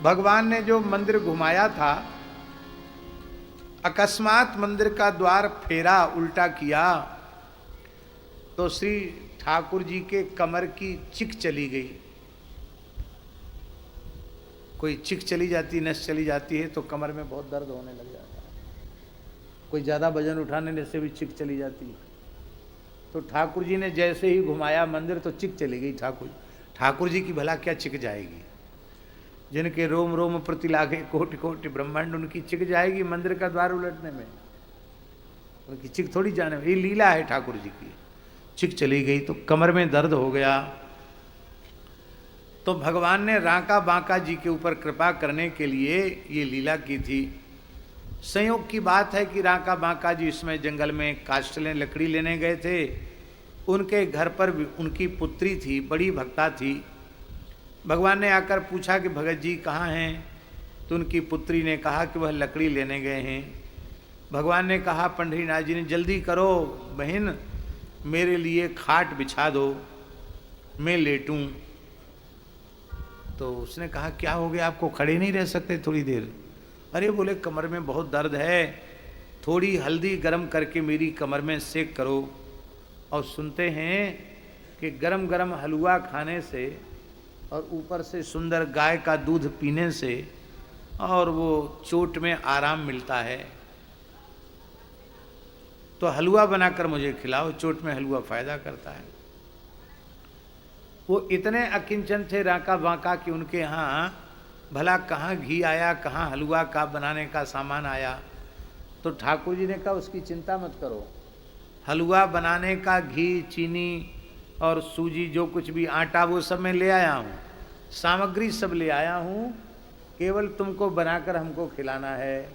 भगवान ने जो मंदिर घुमाया था, अकस्मात मंदिर का द्वार फेरा उल्टा किया तो श्री ठाकुर जी के कमर की चिक चली गई। कोई चिक चली जाती, नस चली जाती है तो कमर में बहुत दर्द होने लग जाता है। कोई ज़्यादा वजन उठाने से भी चिक चली जाती है। तो ठाकुर जी ने जैसे ही घुमाया मंदिर तो चिक चली गई। ठाकुर जी की भला क्या चिक जाएगी? जिनके रोम रोम प्रति लागे कोटि कोटि ब्रह्मांड, उनकी चिक जाएगी मंदिर का द्वार उलटने में? उनकी चिक थोड़ी जाने में। ये लीला है ठाकुर जी की। चिक चली गई तो कमर में दर्द हो गया। तो भगवान ने रांका बांका जी के ऊपर कृपा करने के लिए ये लीला की थी। संयोग की बात है कि रांका बांका जी इसमें जंगल में काष्ठलें लकड़ी लेने गए थे। उनके घर पर उनकी पुत्री थी, बड़ी भक्ता थी। भगवान ने आकर पूछा कि भगत जी कहाँ हैं? तो उनकी पुत्री ने कहा कि वह लकड़ी लेने गए हैं। भगवान ने कहा पंडरीनाथ जी ने, जल्दी करो बहन, मेरे लिए खाट बिछा दो, मैं लेटूं। तो उसने कहा क्या हो गया, आपको खड़े नहीं रह सकते थोड़ी देर? अरे बोले कमर में बहुत दर्द है, थोड़ी हल्दी गरम करके मेरी कमर में सेक करो। और सुनते हैं कि गरम गरम हलवा खाने से और ऊपर से सुंदर गाय का दूध पीने से और वो चोट में आराम मिलता है। तो हलवा बनाकर मुझे खिलाओ, चोट में हलवा फायदा करता है। वो इतने अकिंचन थे रांका बांका कि उनके यहाँ भला कहाँ घी आया, कहाँ हलवा का बनाने का सामान आया। तो ठाकुर जी ने कहा उसकी चिंता मत करो, हलवा बनाने का घी, चीनी और सूजी, जो कुछ भी आटा, वो सब मैं ले आया हूँ, सामग्री सब ले आया हूँ, केवल तुमको बनाकर हमको खिलाना है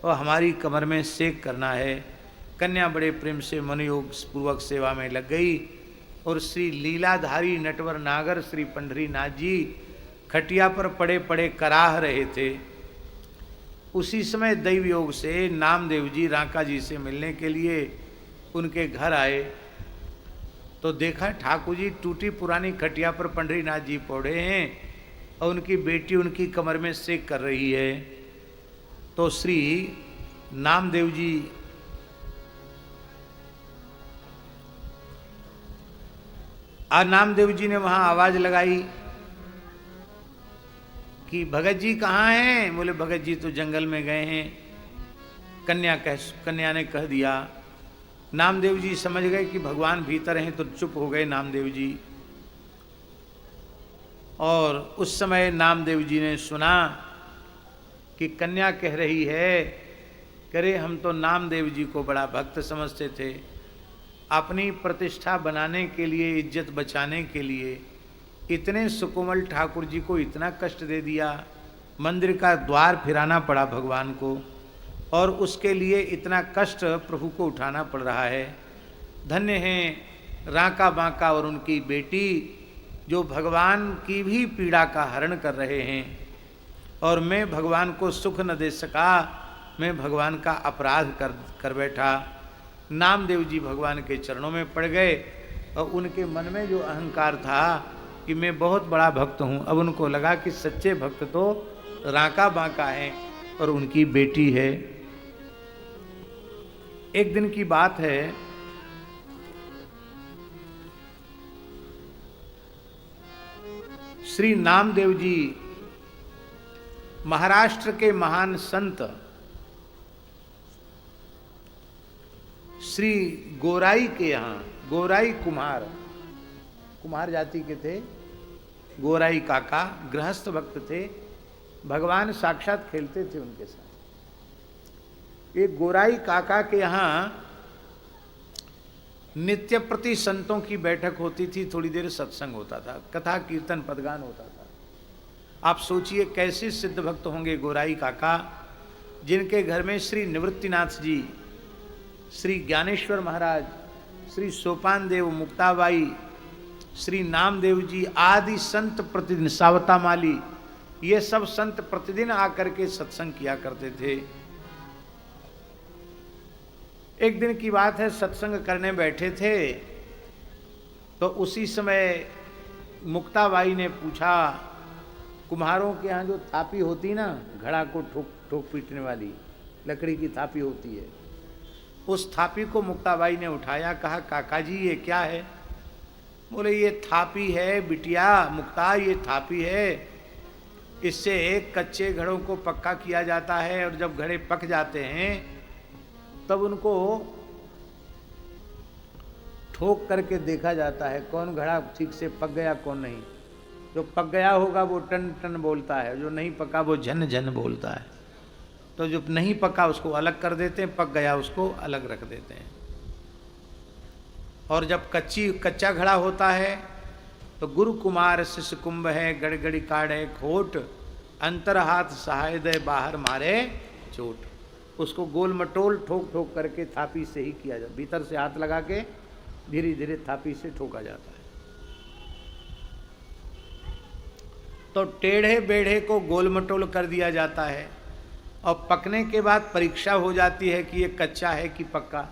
और हमारी कमर में सेक करना है। कन्या बड़े प्रेम से मनोयोग पूर्वक सेवा में लग गई और श्री लीलाधारी नटवर नागर श्री पंडरीनाथ जी खटिया पर पड़े पड़े कराह रहे थे। उसी समय दैव योग से नामदेव जी रांका जी से मिलने के लिए उनके घर आए तो देखा ठाकुर जी टूटी पुरानी खटिया पर पंडरीनाथ जी पौड़े हैं और उनकी बेटी उनकी कमर में सेक कर रही है। तो श्री नामदेव जी नामदेव जी ने वहां आवाज लगाई कि भगत जी कहाँ हैं? बोले भगत जी तो जंगल में गए हैं। कन्या ने कह दिया। नामदेव जी समझ गए कि भगवान भीतर हैं तो चुप हो गए नामदेव जी। और उस समय नामदेव जी ने सुना कि कन्या कह रही है, करे हम तो नामदेव जी को बड़ा भक्त समझते थे, अपनी प्रतिष्ठा बनाने के लिए, इज्जत बचाने के लिए इतने सुकोमल ठाकुर जी को इतना कष्ट दे दिया, मंदिर का द्वार फिराना पड़ा भगवान को और उसके लिए इतना कष्ट प्रभु को उठाना पड़ रहा है। धन्य हैं रांका बांका और उनकी बेटी जो भगवान की भी पीड़ा का हरण कर रहे हैं और मैं भगवान को सुख न दे सका, मैं भगवान का अपराध कर बैठा। नामदेव जी भगवान के चरणों में पड़ गए और उनके मन में जो अहंकार था कि मैं बहुत बड़ा भक्त हूँ, अब उनको लगा कि सच्चे भक्त तो रांका बांका हैं और उनकी बेटी है। एक दिन की बात है, श्री नामदेव जी महाराष्ट्र के महान संत श्री गोराई के यहाँ, गोराई कुम्हार जाति के थे, गोराई काका गृहस्थ भक्त थे, भगवान साक्षात खेलते थे उनके साथ। एक गोराई काका के यहाँ नित्य प्रति संतों की बैठक होती थी, थोड़ी देर सत्संग होता था, कथा कीर्तन पदगान होता था। आप सोचिए कैसे सिद्ध भक्त होंगे गोराई काका, जिनके घर में श्री निवृत्तिनाथ जी, श्री ज्ञानेश्वर महाराज, श्री सोपान देव, मुक्ताबाई, श्री नामदेव जी आदि संत प्रतिदिन, सावता माली, ये सब संत प्रतिदिन आकर के सत्संग किया करते थे। एक दिन की बात है, सत्संग करने बैठे थे तो उसी समय मुक्ताबाई ने पूछा कुम्हारों के यहाँ जो थापी होती ना, घड़ा को ठोक ठोक पीटने वाली लकड़ी की थापी होती है, उस थापी को मुक्ताबाई ने उठाया, कहा काका जी ये क्या है? बोले ये थापी है बिटिया मुक्ता, ये थापी है, इससे कच्चे घड़ों को पक्का किया जाता है और जब घड़े पक जाते हैं तब उनको ठोक करके देखा जाता है कौन घड़ा ठीक से पक गया कौन नहीं। जो पक गया होगा वो टन टन बोलता है, जो नहीं पका वो झन झन बोलता है। तो जो नहीं पका उसको अलग कर देते हैं, पक गया उसको अलग रख देते हैं। और जब कच्चा घड़ा होता है तो गुरु कुमार शिष्य कुंभ है, गड़गड़ी काढ़े खोट, अंतर हाथ सहाय दे बाहर मारे चोट। उसको गोल मटोल ठोक ठोक करके थापी से ही किया जाता, भीतर से हाथ लगा के धीरे धीरे थापी से ठोका जाता है। तो टेढ़े बेढ़े को गोल मटोल कर दिया जाता है और पकने के बाद परीक्षा हो जाती है कि ये कच्चा है कि पक्का।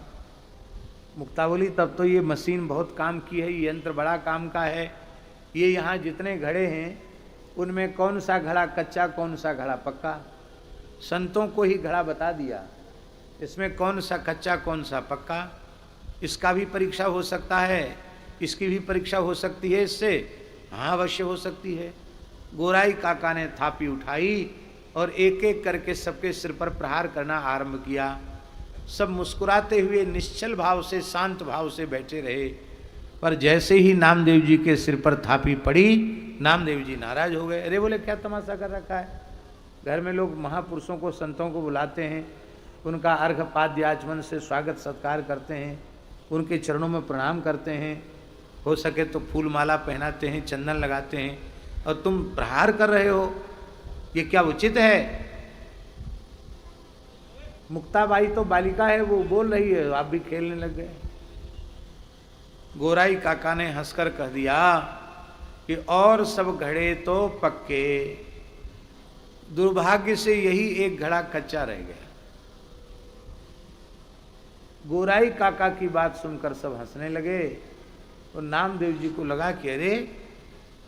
मुक्ता बोली तब तो ये मशीन बहुत काम की है, ये यंत्र बड़ा काम का है। ये यहाँ जितने घड़े हैं उनमें कौन सा घड़ा कच्चा कौन सा घड़ा पक्का, संतों को ही घड़ा बता दिया, इसमें कौन सा कच्चा कौन सा पक्का। इसका भी परीक्षा हो सकता है, इसकी भी परीक्षा हो सकती है इससे, हाँ अवश्य हो सकती है। गोराई काका ने थापी उठाई और एक एक करके सबके सिर पर प्रहार करना आरंभ किया। सब मुस्कुराते हुए निश्चल भाव से शांत भाव से बैठे रहे, पर जैसे ही नामदेव जी के सिर पर थापी पड़ी नामदेव जी नाराज हो गए। अरे बोले क्या तमाशा कर रखा है? घर में लोग महापुरुषों को संतों को बुलाते हैं, उनका अर्घ पाद्य आचमन से स्वागत सत्कार करते हैं, उनके चरणों में प्रणाम करते हैं, हो सके तो फूल माला पहनाते हैं, चंदन लगाते हैं, और तुम प्रहार कर रहे हो, ये क्या उचित है? मुक्ताबाई तो बालिका है, वो बोल रही है, आप भी खेलने लग गए। गोराई काका ने हंसकर कह दिया कि और सब घड़े तो पक्के, दुर्भाग्य से यही एक घड़ा कच्चा रह गया। गोराई काका की बात सुनकर सब हंसने लगे और नामदेव जी को लगा कि अरे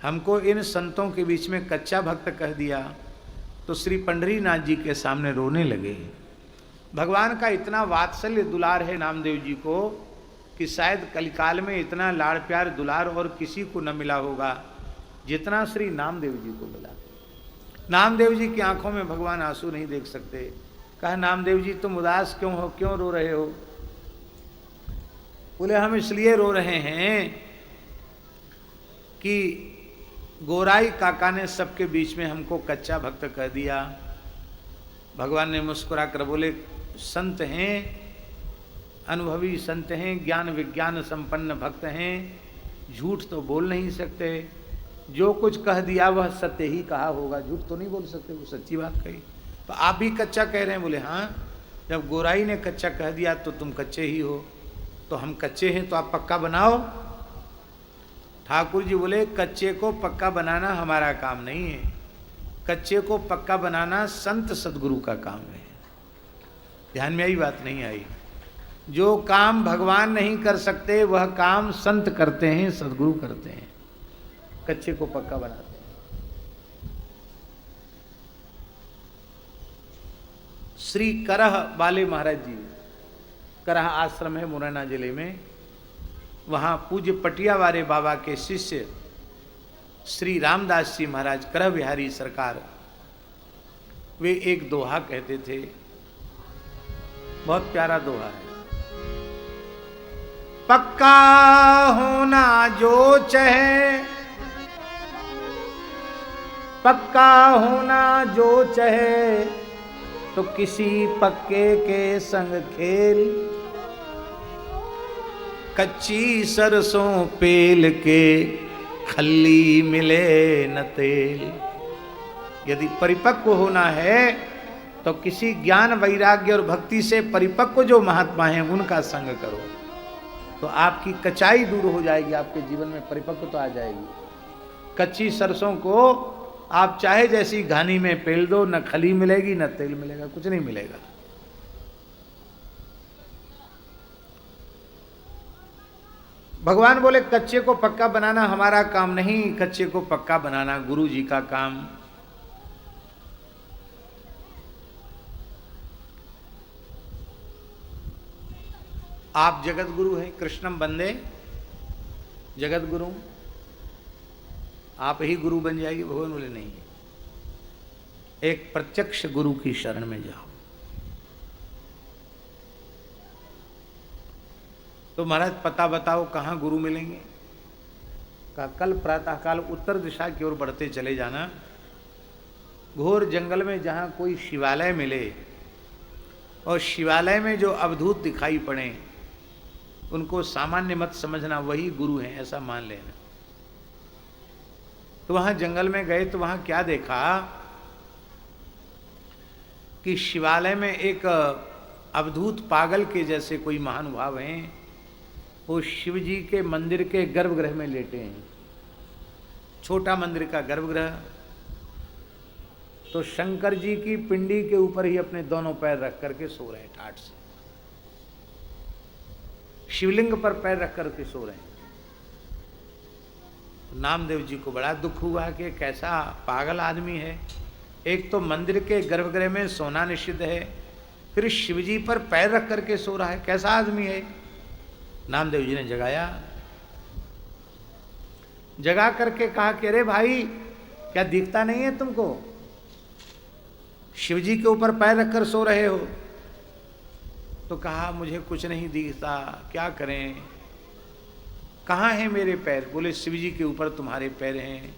हमको इन संतों के बीच में कच्चा भक्त कह दिया। तो श्री पंडरीनाथ जी के सामने रोने लगे। भगवान का इतना वात्सल्य दुलार है नामदेव जी को कि शायद कलिकाल में इतना लाड़ प्यार दुलार और किसी को न मिला होगा जितना श्री नामदेव जी को मिला। नामदेव जी की आंखों में भगवान आंसू नहीं देख सकते। कहा नामदेव जी तुम उदास क्यों हो, क्यों रो रहे हो? बोले हम इसलिए रो रहे हैं कि गोराई काका ने सबके बीच में हमको कच्चा भक्त कह दिया। भगवान ने मुस्कुरा कर बोले संत हैं, अनुभवी संत हैं, ज्ञान विज्ञान संपन्न भक्त हैं, झूठ तो बोल नहीं सकते, जो कुछ कह दिया वह सत्य ही कहा होगा, झूठ तो नहीं बोल सकते, वो सच्ची बात कही। तो आप भी कच्चा कह रहे हैं? बोले हाँ, जब गोराई ने कच्चा कह दिया तो तुम कच्चे ही हो, तो हम कच्चे हैं तो आप पक्का बनाओ। ठाकुर जी बोले कच्चे को पक्का बनाना हमारा काम नहीं है, कच्चे को पक्का बनाना संत सदगुरु का काम है। ध्यान में आई बात? नहीं आई? जो काम भगवान नहीं कर सकते वह काम संत करते हैं, सदगुरु करते हैं, कच्चे को पक्का बनाते हैं। श्री करह वाले महाराज जी, करह आश्रम है मुरैना जिले में, वहाँ पूज्य पटिया वाले बाबा के शिष्य श्री रामदास जी महाराज करह बिहारी सरकार, वे एक दोहा कहते थे, बहुत प्यारा दोहा है। पक्का होना जो चाहे, पक्का होना जो चाहे, तो किसी पक्के के संग खेल, कच्ची सरसों पेल के खल्ली मिले न तेल। यदि परिपक्व होना है तो किसी ज्ञान वैराग्य और भक्ति से परिपक्व जो महात्मा हैं उनका संग करो, तो आपकी कचाई दूर हो जाएगी, आपके जीवन में परिपक्वता तो आ जाएगी। कच्ची सरसों को आप चाहे जैसी घानी में पेल दो, न खली मिलेगी न तेल मिलेगा, कुछ नहीं मिलेगा। भगवान बोले कच्चे को पक्का बनाना हमारा काम नहीं, कच्चे को पक्का बनाना गुरु जी का काम। आप जगत गुरु हैं, कृष्णम वंदे जगत गुरु, आप ही गुरु बन जाइए। भगवान बोले नहीं, एक प्रत्यक्ष गुरु की शरण में जाओ। तो महाराज पता बताओ कहाँ गुरु मिलेंगे? का कल प्रातःकाल उत्तर दिशा की ओर बढ़ते चले जाना, घोर जंगल में जहाँ कोई शिवालय मिले और शिवालय में जो अवधूत दिखाई पड़े उनको सामान्य मत समझना, वही गुरु हैं ऐसा मान लेना। तो वहाँ जंगल में गए तो वहाँ क्या देखा कि शिवालय में एक अवधूत पागल के जैसे कोई महानुभाव हैं, वो शिव जी के मंदिर के गर्भगृह में लेटे हैं। छोटा मंदिर का गर्भगृह, तो शंकर जी की पिंडी के ऊपर ही अपने दोनों पैर रख करके सो रहे हैं ठाठ से, शिवलिंग पर पैर रख करके सो रहे हैं। नामदेव जी को बड़ा दुख हुआ कि कैसा पागल आदमी है, एक तो मंदिर के गर्भगृह में सोना निषिद्ध है, फिर शिवजी पर पैर रख करके सो रहा है, कैसा आदमी है। नामदेव जी ने जगाया, जगा करके कहा कि अरे भाई क्या दिखता नहीं है तुमको, शिवजी के ऊपर पैर रखकर सो रहे हो। तो कहा मुझे कुछ नहीं दिखता, क्या करें, कहाँ हैं मेरे पैर? बोले शिवजी के ऊपर तुम्हारे पैर हैं।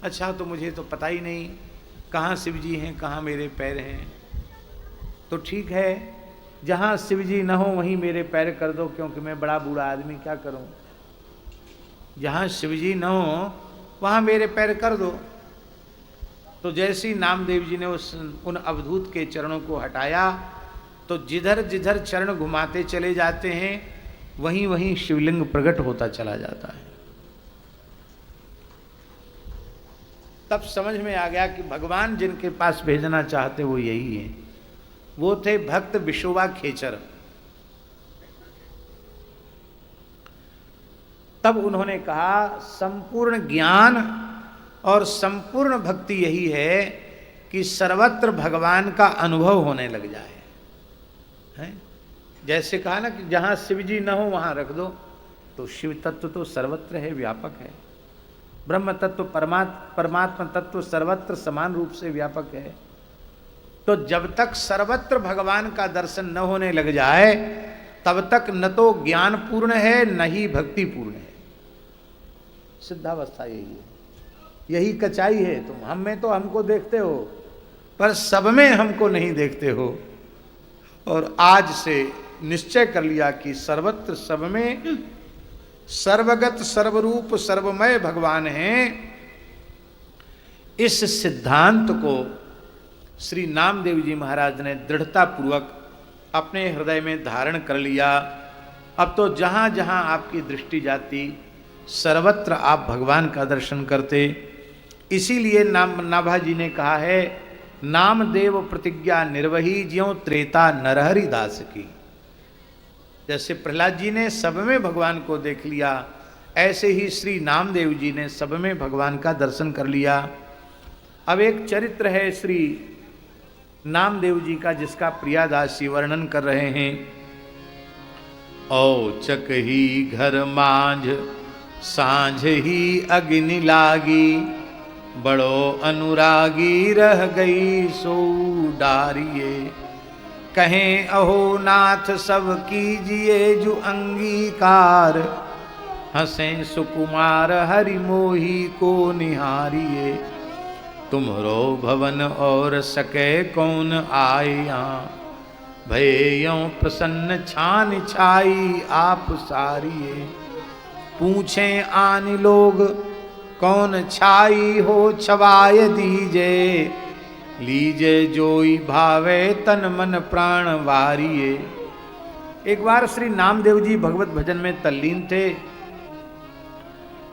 अच्छा तो मुझे तो पता ही नहीं कहाँ शिवजी हैं कहाँ मेरे पैर हैं। तो ठीक है, जहाँ शिवजी न हो वहीं मेरे पैर कर दो, क्योंकि मैं बड़ा बूढ़ा आदमी क्या करूं। जहाँ शिवजी न हो वहाँ मेरे पैर कर दो। तो जैसे ही नामदेव जी ने उन अवधूत के चरणों को हटाया तो जिधर जिधर चरण घुमाते चले जाते हैं वहीं वहीं शिवलिंग प्रकट होता चला जाता है। तब समझ में आ गया कि भगवान जिनके पास भेजना चाहते वो यही है। वो थे भक्त विशोबा खेचर। तब उन्होंने कहा संपूर्ण ज्ञान और संपूर्ण भक्ति यही है कि सर्वत्र भगवान का अनुभव होने लग जाए। है? जैसे कहा ना कि जहाँ शिवजी न हो वहाँ रख दो, तो शिव तत्व तो सर्वत्र है, व्यापक है। ब्रह्म तत्व परमात्मा तत्व सर्वत्र समान रूप से व्यापक है। तो जब तक सर्वत्र भगवान का दर्शन न होने लग जाए तब तक न तो ज्ञान पूर्ण है न ही भक्ति पूर्ण है। सिद्धावस्था यही है, यही कचाई है। तुम हम में तो हमको देखते हो, पर सब में हमको नहीं देखते हो। और आज से निश्चय कर लिया कि सर्वत्र सब में सर्वगत सर्वरूप सर्वमय भगवान हैं। इस सिद्धांत को श्री नामदेव जी महाराज ने दृढ़ता पूर्वक अपने हृदय में धारण कर लिया। अब तो जहाँ जहाँ आपकी दृष्टि जाती सर्वत्र आप भगवान का दर्शन करते। इसीलिए नाभा जी ने कहा है, नामदेव प्रतिज्ञा निर्वही ज्यों त्रेता नरहरि दास की। जैसे प्रहलाद जी ने सब में भगवान को देख लिया, ऐसे ही श्री नामदेव जी ने सब में भगवान का दर्शन कर लिया। अब एक चरित्र है श्री नामदेव जी का जिसका प्रियादास जी वर्णन कर रहे हैं। औचक ही घर मांझ सांझ ही अग्नि लागी, बड़ो अनुरागी रह गई सो डारिये। कहें अहो नाथ सब कीजिए जो अंगीकार, हंसे सुकुमार हरि मोही को निहारिये। तुमरो भवन और सके कौन आया, भययों प्रसन्न छान छाई आप सारिये। पूछें आन लोग कौन छाई हो छवाय दीजे, लीजे जोई भावे तन मन प्राण वारिये। एक बार श्री नामदेव जी भगवत भजन में तल्लीन थे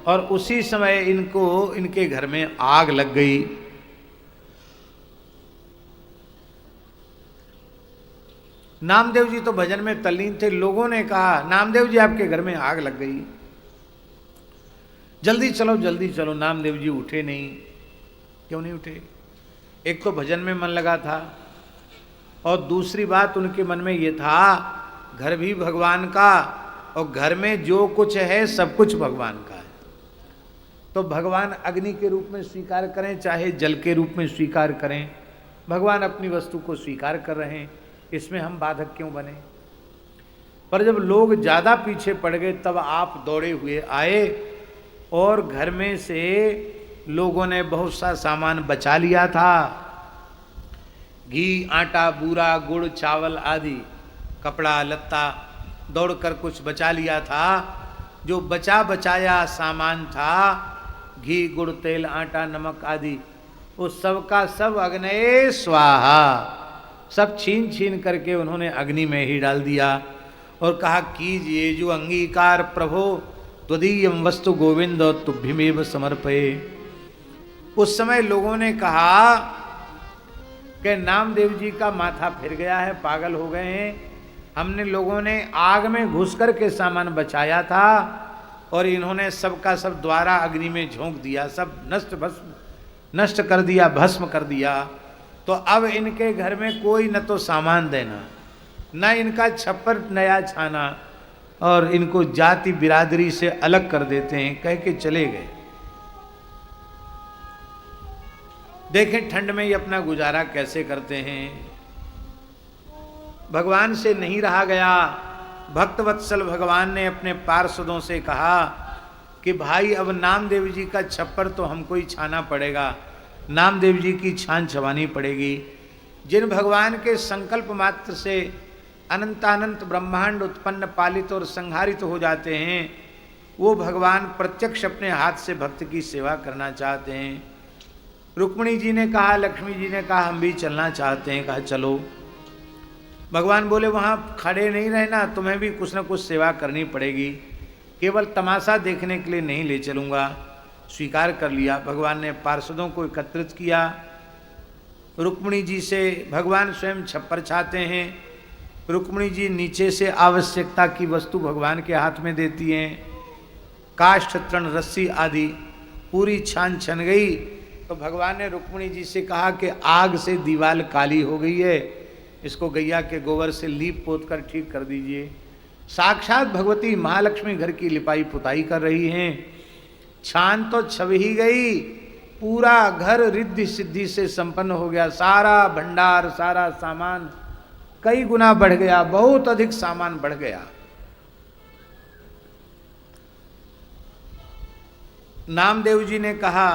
और उसी समय इनके घर में आग लग गई। नामदेव जी तो भजन में तल्लीन थे। लोगों ने कहा नामदेव जी आपके घर में आग लग गई, जल्दी चलो जल्दी चलो। नामदेव जी उठे नहीं। क्यों नहीं उठे? एक तो भजन में मन लगा था और दूसरी बात उनके मन में ये था घर भी भगवान का, और घर में जो कुछ है सब कुछ भगवान का है। तो भगवान अग्नि के रूप में स्वीकार करें चाहे जल के रूप में स्वीकार करें, भगवान अपनी वस्तु को स्वीकार कर रहे हैं, इसमें हम बाधक क्यों बने। पर जब लोग ज़्यादा पीछे पड़ गए तब आप दौड़े हुए आए और घर में से लोगों ने बहुत सा सामान बचा लिया था, घी, आटा, बूरा, गुड़, चावल आदि, कपड़ा लत्ता, दौड़कर कुछ बचा लिया था। जो बचा बचाया सामान था, घी, गुड़, तेल, आटा, नमक आदि, उस सब का सब अग्नये स्वाहा, सब छीन छीन करके उन्होंने अग्नि में ही डाल दिया और कहा कीजिए जो अंगीकार प्रभो त्वदीयम वस्तु गोविंद तुभ्यमेव समर्पये। उस समय लोगों ने कहा कि नामदेव जी का माथा फिर गया है, पागल हो गए हैं, हमने लोगों ने आग में घुस कर के सामान बचाया था और इन्होंने सबका सब द्वारा अग्नि में झोंक दिया, सब नष्ट कर दिया, भस्म कर दिया। तो अब इनके घर में कोई न तो सामान देना, न इनका छप्पर नया छाना, और इनको जाति बिरादरी से अलग कर देते हैं, कह के चले गए। देखें ठंड में ये अपना गुजारा कैसे करते हैं। भगवान से नहीं रहा गया। भक्त वत्सल भगवान ने अपने पार्षदों से कहा कि भाई अब नामदेव जी का छप्पर तो हमको ही छाना पड़ेगा, नामदेव जी की छान छवानी पड़ेगी। जिन भगवान के संकल्प मात्र से अनंतानंत ब्रह्मांड उत्पन्न, पालित और संहारित हो जाते हैं, वो भगवान प्रत्यक्ष अपने हाथ से भक्त की सेवा करना चाहते हैं। रुक्मिणी जी ने कहा, लक्ष्मी जी ने कहा हम भी चलना चाहते हैं। कहा चलो। भगवान बोले वहाँ खड़े नहीं रहना, तुम्हें भी कुछ न कुछ सेवा करनी पड़ेगी, केवल तमाशा देखने के लिए नहीं ले चलूँगा। स्वीकार कर लिया। भगवान ने पार्षदों को एकत्रित किया। रुक्मिणी जी से भगवान स्वयं छप्पर छाते हैं। रुक्मिणी जी नीचे से आवश्यकता की वस्तु भगवान के हाथ में देती हैं, काष्ठ, तृण, रस्सी आदि पूरी छान छन गई। तो भगवान ने रुक्मिणी जी से कहा कि आग से दीवार काली हो गई है, इसको गैया के गोबर से लीप पोत कर ठीक कर दीजिए। साक्षात भगवती महालक्ष्मी घर की लिपाई पुताई कर रही हैं। छान तो छव ही गई, पूरा घर रिद्धि सिद्धि से संपन्न हो गया। सारा भंडार, सारा सामान कई गुना बढ़ गया, बहुत अधिक सामान बढ़ गया। नामदेव जी ने कहा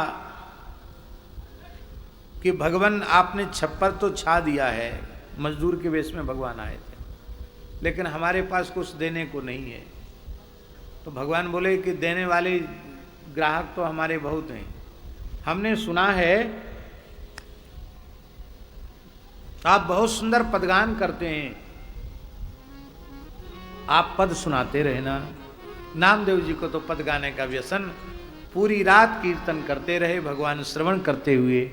कि भगवान आपने छप्पर तो छा दिया है, मजदूर के वेश में भगवान आए थे, लेकिन हमारे पास कुछ देने को नहीं है। तो भगवान बोले कि देने वाले ग्राहक तो हमारे बहुत हैं। हमने सुना है आप बहुत सुंदर पदगान करते हैं, आप पद सुनाते रहना। नामदेव जी को तो पद गाने का व्यसन, पूरी रात कीर्तन करते रहे भगवान श्रवण करते हुए।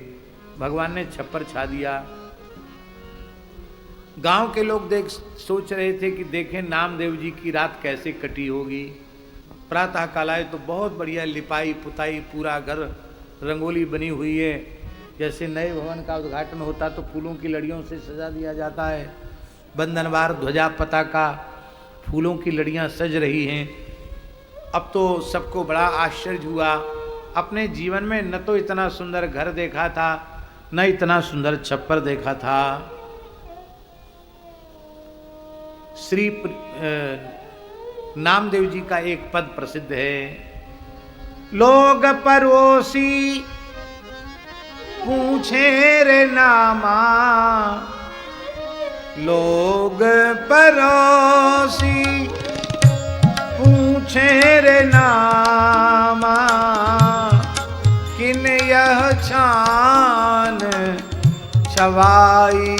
भगवान ने छप्पर छा दिया। गांव के लोग सोच रहे थे कि देखें नामदेव जी की रात कैसे कटी होगी। प्रातः काल आए तो बहुत बढ़िया लिपाई पुताई, पूरा घर रंगोली बनी हुई है। जैसे नए भवन का उद्घाटन होता तो फूलों की लड़ियों से सजा दिया जाता है। बंधनवार, ध्वजा, पताका, फूलों की लड़ियां सज रही हैं। अब तो सबको बड़ा आश्चर्य हुआ। अपने जीवन में न तो इतना सुंदर घर देखा था, न इतना सुंदर छप्पर देखा था। श्री नामदेव जी का एक पद प्रसिद्ध है, लोग परोसी पूछे रे नामा, लोग परोसी पूछे रे नामा, किन यह छान छवाई।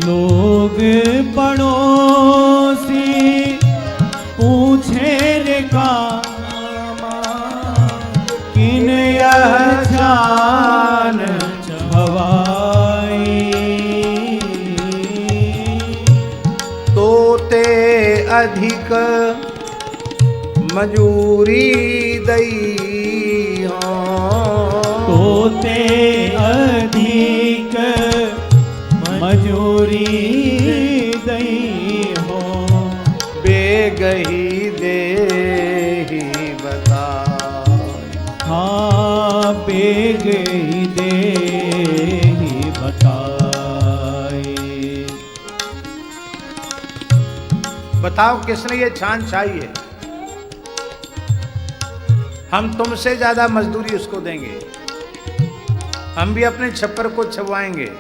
लोग पड़ोसी पूछे रे कामा, किन यह छान छवाई। तोते अधिक मजूरी दई हो, तोते अधिक मजूरी बेग ही देहि बताए। बताओ किसने ये छान छाई है? हम तुमसे ज्यादा मजदूरी उसको देंगे, हम भी अपने छप्पर को छपवाएंगे।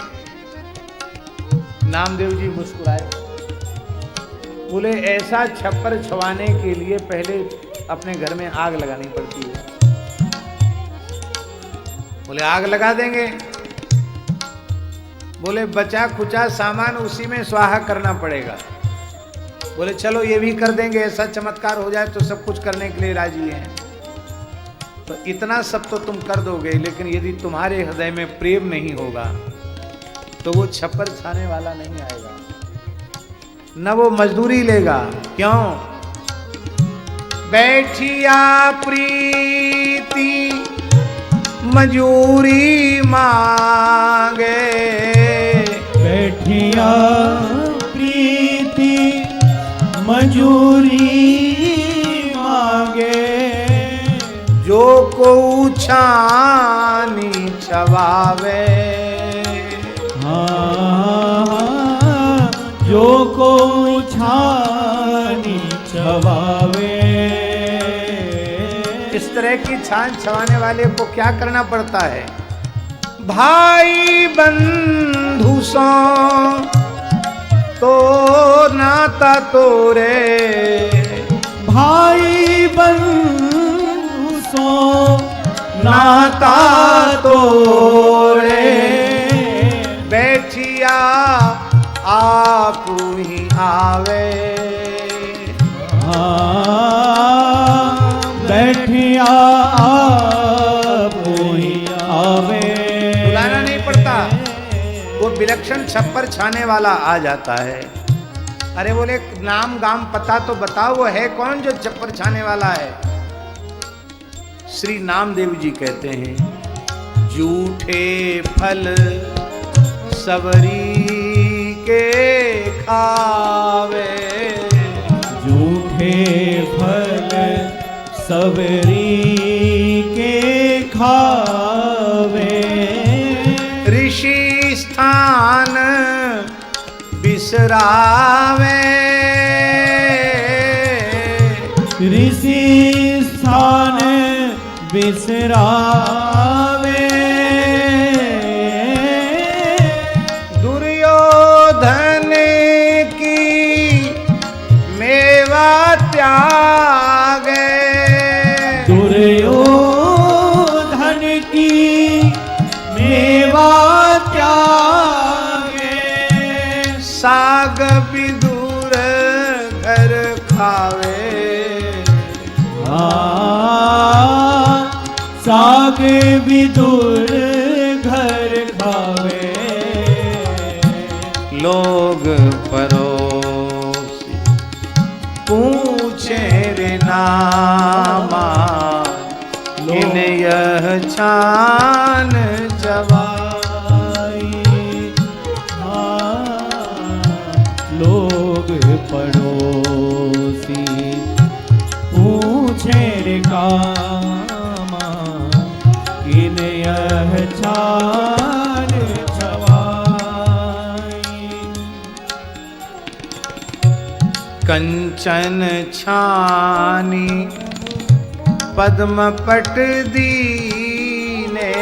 नामदेव जी मुस्कुराए, बोले ऐसा छप्पर छवाने के लिए पहले अपने घर में आग लगानी पड़ती है। बोले आग लगा देंगे। बोले बचा खुचा सामान उसी में स्वाहा करना पड़ेगा। बोले चलो ये भी कर देंगे, ऐसा चमत्कार हो जाए तो सब कुछ करने के लिए राजी हैं। तो इतना सब तो तुम कर दोगे, लेकिन यदि तुम्हारे हृदय में प्रेम नहीं होगा तो वो छप्पर छाने वाला नहीं आएगा, न वो मजदूरी लेगा। क्यों? बैठिया प्रीति मजूरी मांगे, बैठिया प्रीति मजूरी मांगे, जो को छानी छवावे, जो को छानी छवावे। इस तरह की छान छवाने वाले को क्या करना पड़ता है? भाई बंधु सो तो नाता तोरे, भाई बंधु सो नाता तोरे, बैठिया आप ही आवे, बैठिया आप ही आवे। बुलाना नहीं पड़ता, वो विलक्षण छप्पर छाने वाला आ जाता है। अरे बोले नाम गाम पता तो बताओ, वो है कौन जो छप्पर छाने वाला है? श्री नामदेव जी कहते हैं, झूठे फल सबरी के खावे, झूठे फल सबरी के खावे, ऋषि स्थान बिसरावे, ऋषि स्थान बिसरावे, दुर्योधन की मेवा त्यागे, दुर्योधन की मेवा त्यागे, साग विदुर घर खावे, साग विदुर घर खावे, लोग परोसी पूछे रे नामा, इन यह छान जवाई, लोग पड़ोसी पूछे रे कामा, इन यह छान छवाई। कंचन छानी पद्म पट दीने,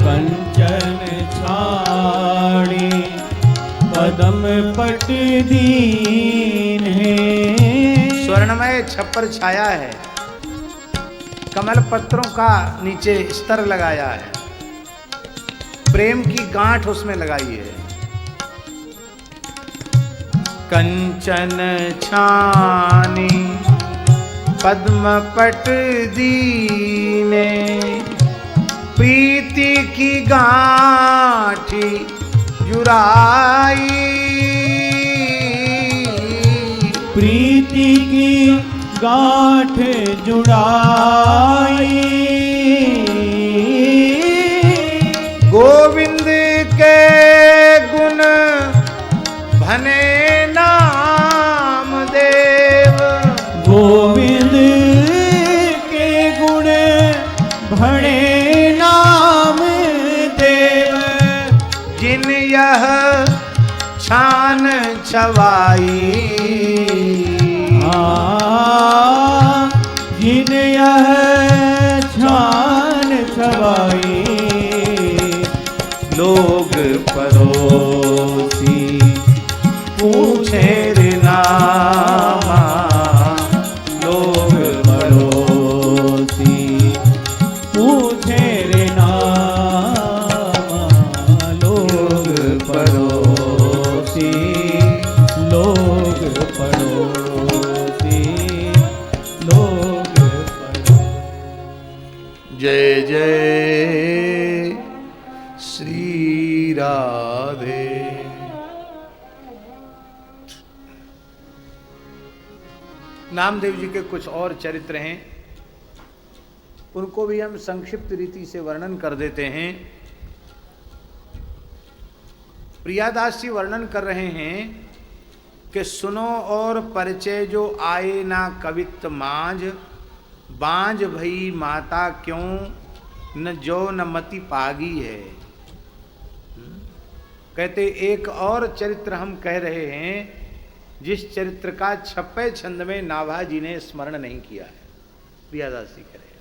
कंचन छाड़ी पदम पट दीन है, स्वर्णमय छप्पर छाया है, कमल पत्रों का नीचे स्तर लगाया है, प्रेम की गांठ उसमें लगाई है। कंचन छानी पद्म पट दीने, प्रीति की गांठी जुराई, प्रीति की गांठ जुड़ाई, गोविंद के गुण भने नाम देव, गोविंद के गुण भणे छवाई। जिन यह छान छवाई, लोग परोसी पूछे रे नामा, लोग परोसी पूछे रे नामा, लोग परोसी, लोग पड़ोसी, लोग पड़ोसी। जय जय श्री राधे। नामदेव जी के कुछ और चरित्र हैं, उनको भी हम संक्षिप्त रीति से वर्णन कर देते हैं। प्रियादास जी वर्णन कर रहे हैं कि सुनो और परिचय जो आए ना कवित मांझ, बांझ भई माता क्यों न जो न मति पागी है। कहते एक और चरित्र हम कह रहे हैं जिस चरित्र का 56 छंद में नाभा जी ने स्मरण नहीं किया है। प्रियादास जी कह रहे हैं,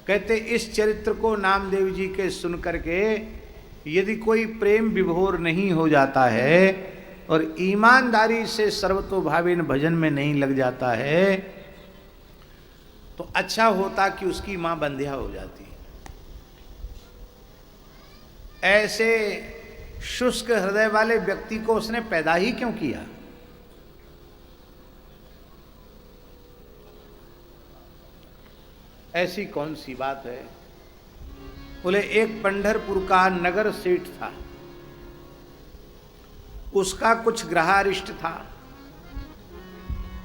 कहते इस चरित्र को नामदेव जी के सुन करके यदि कोई प्रेम विभोर नहीं हो जाता है और ईमानदारी से सर्वतोभावेन भजन में नहीं लग जाता है तो अच्छा होता कि उसकी मां बंध्या हो जाती। ऐसे शुष्क हृदय वाले व्यक्ति को उसने पैदा ही क्यों किया। ऐसी कौन सी बात है। बोले एक पंढरपुर का नगर सेठ था, उसका कुछ ग्रहारिष्ट था।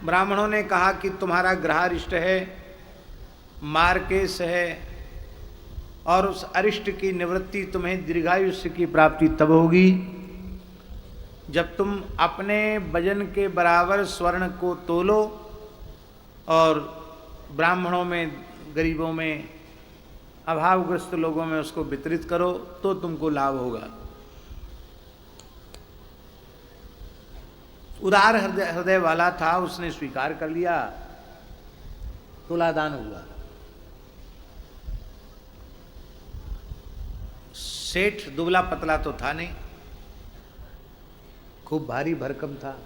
ब्राह्मणों ने कहा कि तुम्हारा ग्रहारिष्ट है, मार्केश है, और उस अरिष्ट की निवृत्ति तुम्हें दीर्घायुष्य की प्राप्ति तब होगी जब तुम अपने वजन के बराबर स्वर्ण को तोलो और ब्राह्मणों में, गरीबों में, अभावग्रस्त लोगों में उसको वितरित करो तो तुमको लाभ होगा। उदार हृदय वाला था, उसने स्वीकार कर लिया, तुलादान हुआ। सेठ दुबला पतला तो था नहीं, खूब भारी भरकम था,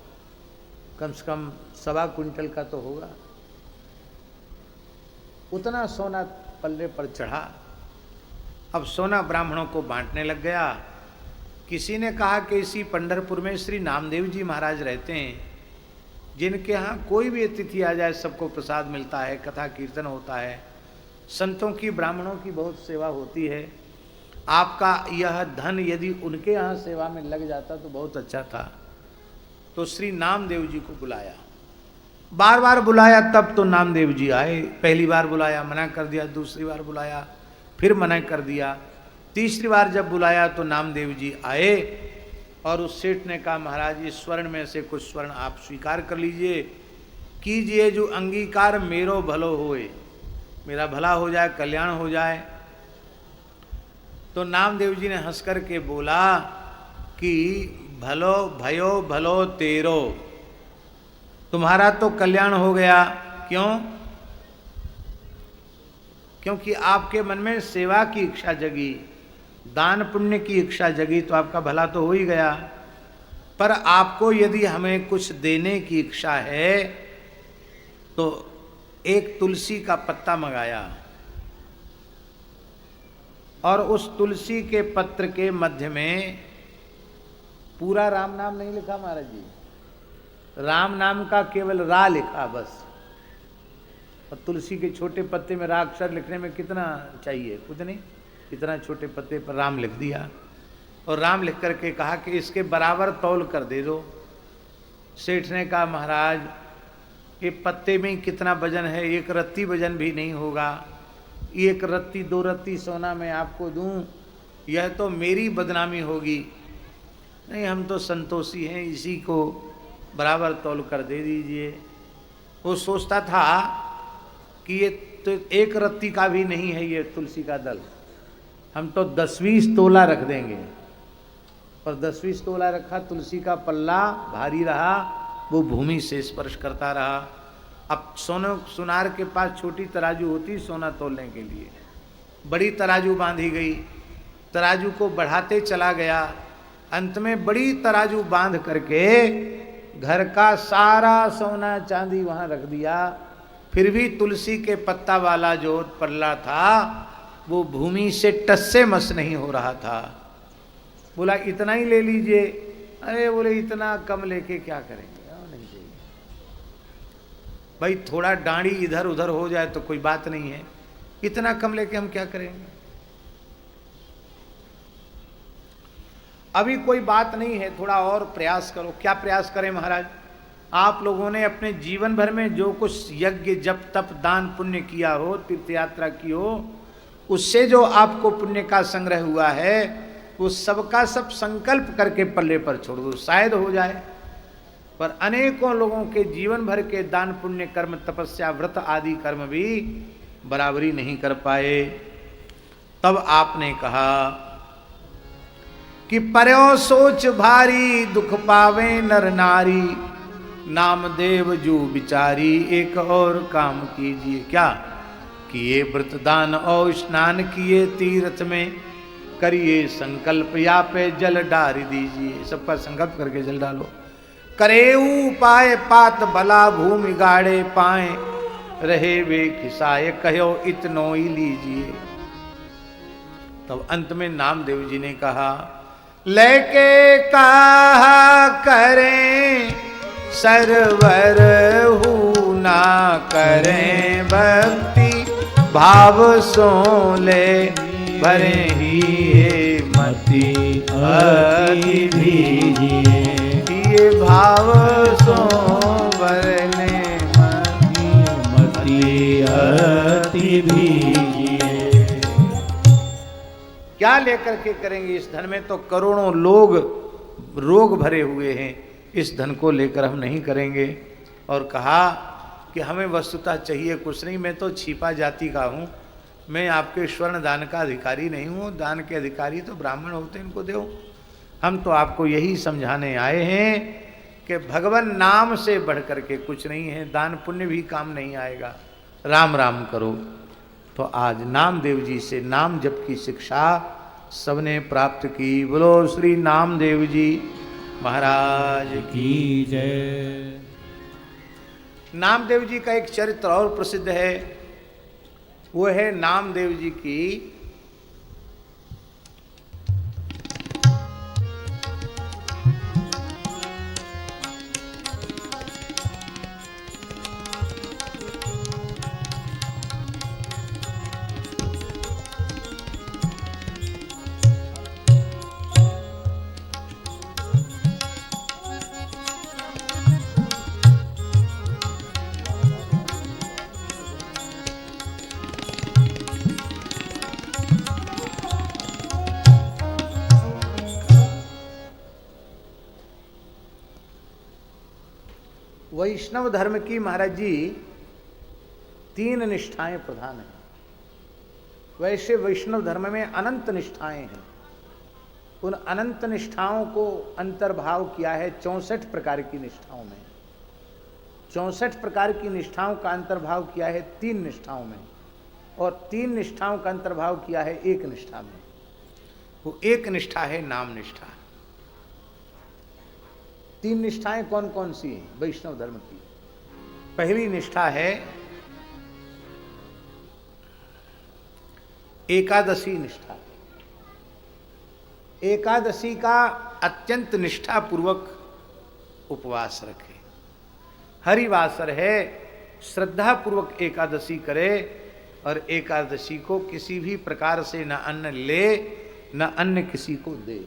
कम से कम 1.25 क्विंटल का तो होगा। उतना सोना पल्ले पर चढ़ा। अब सोना ब्राह्मणों को बांटने लग गया। किसी ने कहा कि इसी पंढरपुर में श्री नामदेव जी महाराज रहते हैं, जिनके यहाँ कोई भी अतिथि आ जाए सबको प्रसाद मिलता है, कथा कीर्तन होता है, संतों की ब्राह्मणों की बहुत सेवा होती है। आपका यह धन यदि उनके यहाँ सेवा में लग जाता तो बहुत अच्छा था। तो श्री नामदेव जी को बुलाया, बार बार बुलाया, तब तो नामदेव जी आए। पहली बार बुलाया, मना कर दिया, दूसरी बार बुलाया, फिर मना कर दिया, तीसरी बार जब बुलाया तो नामदेव जी आए और उस सेठ ने कहा महाराज इस स्वर्ण में से कुछ स्वर्ण आप स्वीकार कर लीजिए, कीजिए जो अंगीकार मेरो भलो होए, मेरा भला हो जाए, कल्याण हो जाए। तो नामदेव जी ने हंस कर के बोला कि भलो भयो भलो तेरो, तुम्हारा तो कल्याण हो गया। क्यों? क्योंकि आपके मन में सेवा की इच्छा जगी, दान पुण्य की इच्छा जगी, तो आपका भला तो हो ही गया। पर आपको यदि हमें कुछ देने की इच्छा है तो एक तुलसी का पत्ता मंगाया और उस तुलसी के पत्र के मध्य में पूरा राम नाम नहीं लिखा महाराज जी, राम नाम का केवल रा लिखा बस। और तुलसी के छोटे पत्ते में रा अक्षर लिखने में कितना चाहिए, कुछ नहीं, इतना छोटे पत्ते पर राम लिख दिया और राम लिख करके कहा कि इसके बराबर तौल कर दे दो। सेठ ने कहा महाराज ये पत्ते में कितना वजन है, एक रत्ती वजन भी नहीं होगा, एक रत्ती 2 रत्ती सोना मैं आपको दूं, यह तो मेरी बदनामी होगी। नहीं, हम तो संतोषी हैं, इसी को बराबर तौल कर दे दीजिए। वो सोचता था कि ये तो 1 रत्ती का भी नहीं है ये तुलसी का दल, हम तो 10-20 तोला रख देंगे पर 10वीं तोला रखा, तुलसी का पल्ला भारी रहा, वो भूमि से स्पर्श करता रहा। अब सुनार के पास छोटी तराजू होती सोना तोलने के लिए, बड़ी तराजू बांधी गई, तराजू को बढ़ाते चला गया, अंत में बड़ी तराजू बांध करके घर का सारा सोना चांदी वहां रख दिया। फिर भी तुलसी के पत्ता वाला जो पल्ला था वो भूमि से टस से मस नहीं हो रहा था। बोला इतना ही ले लीजिए। अरे बोले इतना कम लेके क्या करेंगे, नहीं चाहिए भाई, थोड़ा डांडी इधर उधर हो जाए तो कोई बात नहीं है, इतना कम लेके हम क्या करेंगे। अभी कोई बात नहीं है, थोड़ा और प्रयास करो। क्या प्रयास करें महाराज? आप लोगों ने अपने जीवन भर में जो कुछ यज्ञ जप तप दान पुण्य किया हो, तीर्थ यात्रा की हो, उससे जो आपको पुण्य का संग्रह हुआ है वो सबका सब संकल्प करके पल्ले पर छोड़ दो, शायद हो जाए। पर अनेकों लोगों के जीवन भर के दान पुण्य कर्म तपस्या व्रत आदि कर्म भी बराबरी नहीं कर पाए। तब आपने कहा कि पर्यो सोच भारी दुख पावे नर नारी, नामदेव जो बिचारी एक और काम कीजिए। क्या किए? व्रत दान और स्नान किए तीर्थ में, करिए संकल्प या पे जल डाल दीजिए। सबका संकल्प करके जल डालो। करे उपाय पात भला भूमि गाड़े पाए, रहे वे खिसाए कहो इतनो ही लीजिए। तब अंत में नामदेव जी ने कहा, लेके कहा करें सरवर हूँ ना करें भक्ति, भाव सो ले भरे ही मति अति भीजिए। ये भाव सो भरने मति अति भीजिए। क्या लेकर के करेंगे? इस धन में तो करोड़ों लोग रोग भरे हुए हैं, इस धन को लेकर हम नहीं करेंगे। और कहा कि हमें वस्तुतः चाहिए कुछ नहीं, मैं तो छिपा जाति का हूँ, मैं आपके स्वर्ण दान का अधिकारी नहीं हूँ, दान के अधिकारी तो ब्राह्मण होते हैं, इनको दो। हम तो आपको यही समझाने आए हैं कि भगवान नाम से बढ़ करके कुछ नहीं है, दान पुण्य भी काम नहीं आएगा, राम राम करो। तो आज नामदेव जी से नाम जप की शिक्षा सबने प्राप्त की। बोलो श्री नामदेव जी महाराज की जय। नामदेव जी का एक चरित्र और प्रसिद्ध है, वो है नामदेव जी की वैष्णव धर्म की महाराज जी 3 निष्ठाएं प्रधान हैं। वैसे वैष्णव धर्म में अनंत निष्ठाएं हैं। उन अनंत निष्ठाओं को अंतर्भाव किया है 64 प्रकार की निष्ठाओं में। 64 प्रकार की निष्ठाओं का अंतर्भाव किया है 3 निष्ठाओं में, और 3 निष्ठाओं का अंतर्भाव किया है 1 निष्ठा में। वो 1 निष्ठा है नाम निष्ठा। 3 निष्ठाएं कौन कौन सी हैं वैष्णव धर्म की? पहली निष्ठा है एकादशी निष्ठा। एकादशी का अत्यंत निष्ठा पूर्वक उपवास रखे। हरिवासर है, श्रद्धा पूर्वक एकादशी करे, और एकादशी को किसी भी प्रकार से न अन्न ले न अन्न किसी को दे।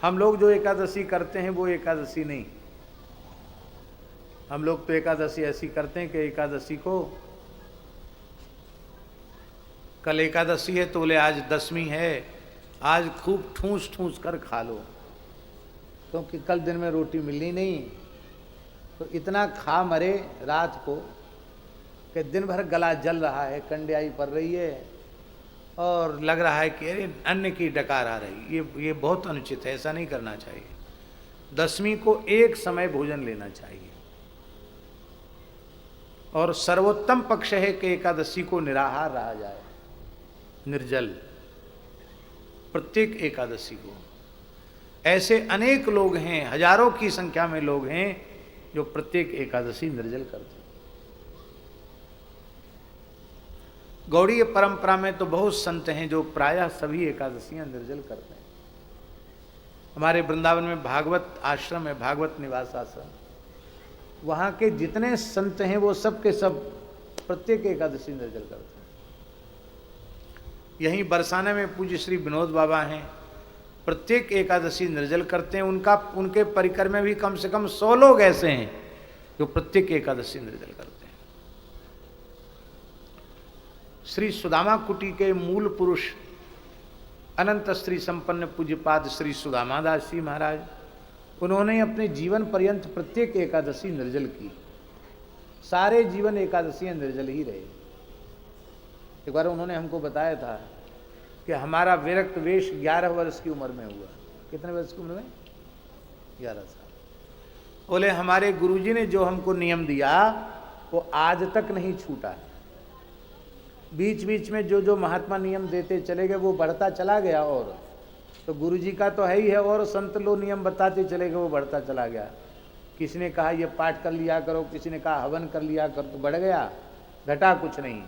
हम लोग जो एकादशी करते हैं वो एकादशी नहीं। हम लोग तो एकादशी ऐसी करते हैं कि एकादशी को, कल एकादशी है तो बोले आज 10वीं है, आज खूब ठूस ठूस कर खा लो, क्योंकि कल दिन में रोटी मिलनी नहीं। तो इतना खा मरे रात को कि दिन भर गला जल रहा है, कंडियाई पड़ रही है, और लग रहा है कि अरे अन्न की डकार आ रही, ये बहुत अनुचित है, ऐसा नहीं करना चाहिए। दशमी को एक समय भोजन लेना चाहिए। और सर्वोत्तम पक्ष है कि एकादशी को निराहार रहा जाए, निर्जल, प्रत्येक एकादशी को। ऐसे अनेक लोग हैं, हजारों की संख्या में लोग हैं जो प्रत्येक एकादशी निर्जल करते हैं। गौड़ीय परंपरा में तो बहुत संत हैं जो प्रायः सभी एकादशियां निर्जल करते हैं। हमारे वृंदावन में भागवत आश्रम है, भागवत निवास आश्रम, वहाँ के जितने संत हैं वो सब के सब प्रत्येक एकादशी निर्जल करते हैं। यहीं बरसाने में पूज्य श्री विनोद बाबा हैं, प्रत्येक एकादशी निर्जल करते हैं। उनके परिकर में भी कम से कम 100 लोग ऐसे हैं जो प्रत्येक एकादशी निर्जल करते हैं। श्री सुदामा कुटी के मूल पुरुष अनंत श्री संपन्न पूज्यपाद श्री सुदामा दास जी महाराज, उन्होंने अपने जीवन पर्यंत प्रत्येक एकादशी निर्जल की। सारे जीवन एकादशियां निर्जल ही रहे। एक बार उन्होंने हमको बताया था कि हमारा विरक्त वेश 11 वर्ष की उम्र में हुआ। कितने वर्ष की उम्र में? 11 साल। बोले हमारे गुरुजी ने जो हमको नियम दिया वो आज तक नहीं छूटा। बीच बीच में जो जो महात्मा नियम देते चले गए वो बढ़ता चला गया। और तो गुरुजी का तो है ही है, और संत लोग नियम बताते चले गए, वो बढ़ता चला गया। किसी ने कहा ये पाठ कर लिया करो, किसी ने कहा हवन कर लिया करो, तो बढ़ गया, घटा कुछ नहीं।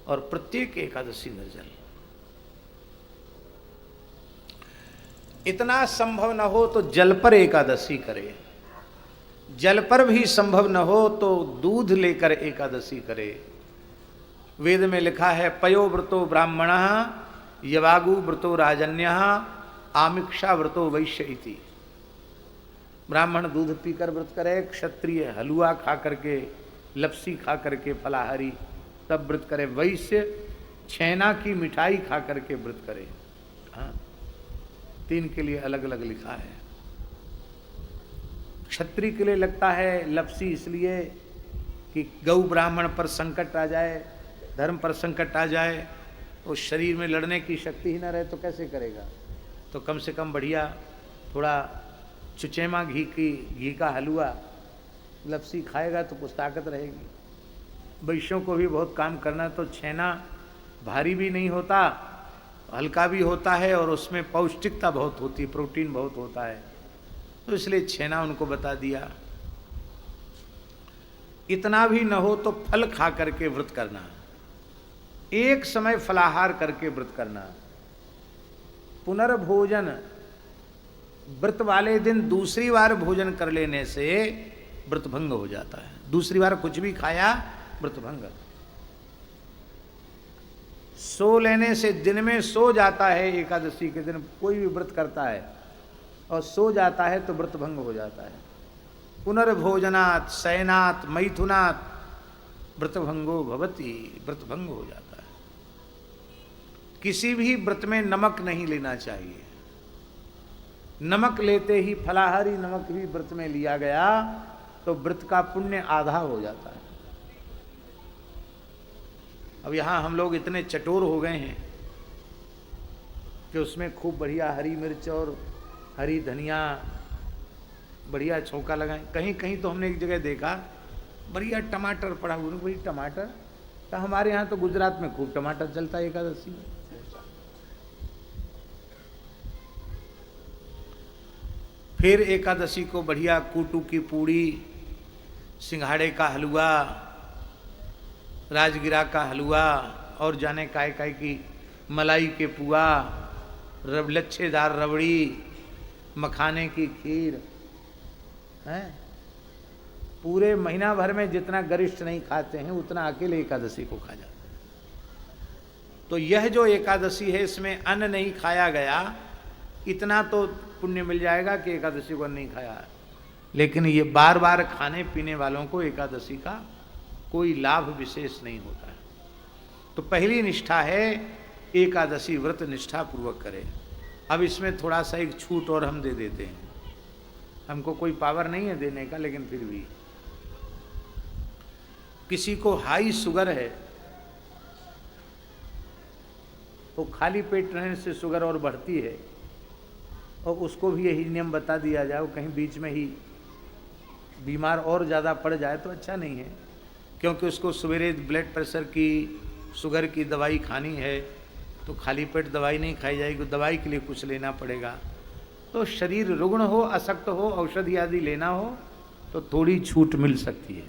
और प्रत्येक एकादशी निर्जल। इतना संभव न हो तो जल पर एकादशी करे, जल पर भी संभव न हो तो दूध लेकर एकादशी करे। वेद में लिखा है पयो व्रतो ब्राह्मणः यवागु व्रतो राजन्यः आमिक्षा व्रतो वैश्य इति। ब्राह्मण दूध पीकर व्रत करे, क्षत्रिय हलवा खा करके, लपसी खा करके, फलाहारी तब व्रत करे, वैश्य छेना की मिठाई खा करके व्रत करे। हाँ, 3 के लिए अलग अलग लिखा है। क्षत्रिय के लिए लगता है लपसी इसलिए कि गौ ब्राह्मण पर संकट आ जाए, धर्म पर संकट आ जाए, उस शरीर में लड़ने की शक्ति ही ना रहे तो कैसे करेगा। तो कम से कम बढ़िया थोड़ा चुचेमा घी का हलवा लपसी खाएगा तो कुछ ताकत रहेगी। वैश्यों को भी बहुत काम करना, तो छेना भारी भी नहीं होता, हल्का भी होता है और उसमें पौष्टिकता बहुत होती है, प्रोटीन बहुत होता है, तो इसलिए छेना उनको बता दिया। इतना भी न हो तो फल खा करके व्रत करना, एक समय फलाहार करके व्रत करना। पुनर्भोजन, व्रत वाले दिन दूसरी बार भोजन कर लेने से व्रत भंग हो जाता है। दूसरी बार कुछ भी खाया व्रत भंग। सो लेने से, दिन में सो जाता है, एकादशी के दिन कोई भी व्रत करता है और सो जाता है तो व्रत भंग हो जाता है। पुनर्भोजनात् शयनात् मैथुनात् व्रत भंगो भवति, व्रत भंग हो जाता है। किसी भी व्रत में नमक नहीं लेना चाहिए। नमक लेते ही, फलाहारी नमक भी व्रत में लिया गया तो व्रत का पुण्य आधा हो जाता है। अब यहाँ हम लोग इतने चटोर हो गए हैं कि उसमें खूब बढ़िया हरी मिर्च और हरी धनिया बढ़िया छौंका लगाएं। कहीं कहीं तो हमने एक जगह देखा बढ़िया टमाटर पड़ा हुआ। भाई टमाटर तो हमारे यहाँ तो गुजरात में खूब टमाटर चलता है एकादशी में। फिर एकादशी को बढ़िया कूटू की पूड़ी, सिंघाड़े का हलवा, राजगिरा का हलवा और जाने काय काय की मलाई के पुआ, लच्छेदार रबड़ी, मखाने की खीर है। पूरे महीना भर में जितना गरिष्ठ नहीं खाते हैं उतना अकेले एकादशी को खा जाते हैं। तो यह जो एकादशी है इसमें अन्न नहीं खाया गया, इतना तो पुण्य मिल जाएगा कि एकादशी को अन्न नहीं खाया। लेकिन ये बार बार खाने पीने वालों को एकादशी का कोई लाभ विशेष नहीं होता है। तो पहली निष्ठा है एकादशी व्रत निष्ठा पूर्वक करें। अब इसमें थोड़ा सा एक छूट और हम दे देते हैं। हमको कोई पावर नहीं है देने का, लेकिन फिर भी किसी को हाई शुगर है वो खाली पेट रहने से शुगर और बढ़ती है, और उसको भी यही नियम बता दिया जाए, वो कहीं बीच में ही बीमार और ज़्यादा पड़ जाए तो अच्छा नहीं है, क्योंकि उसको सवेरे ब्लड प्रेशर की, शुगर की दवाई खानी है, तो खाली पेट दवाई नहीं खाई जाएगी, दवाई के लिए कुछ लेना पड़ेगा। तो शरीर रुग्ण हो, अशक्त हो, औषधि आदि लेना हो तो थोड़ी छूट मिल सकती है,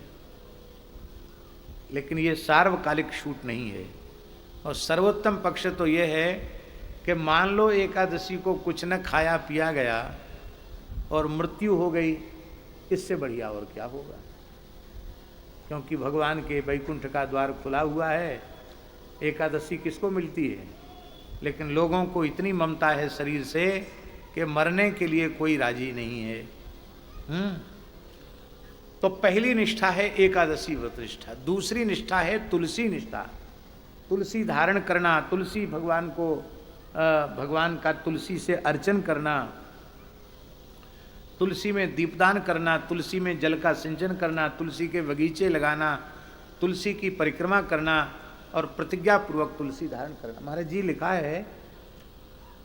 लेकिन ये सार्वकालिक छूट नहीं है। और सर्वोत्तम पक्ष तो ये है कि मान लो एकादशी को कुछ न खाया पिया गया और मृत्यु हो गई, इससे बढ़िया और क्या होगा, क्योंकि भगवान के वैकुंठ का द्वार खुला हुआ है। एकादशी किसको मिलती है, लेकिन लोगों को इतनी ममता है शरीर से कि मरने के लिए कोई राजी नहीं है। तो पहली निष्ठा है एकादशी व्रत निष्ठा। दूसरी निष्ठा है तुलसी निष्ठा, तुलसी धारण करना, तुलसी भगवान को भगवान का तुलसी से अर्चन करना, तुलसी में दीपदान करना, तुलसी में जल का सिंचन करना, तुलसी के बगीचे लगाना, तुलसी की परिक्रमा करना और प्रतिज्ञा पूर्वक तुलसी धारण करना। महाराज जी लिखा है,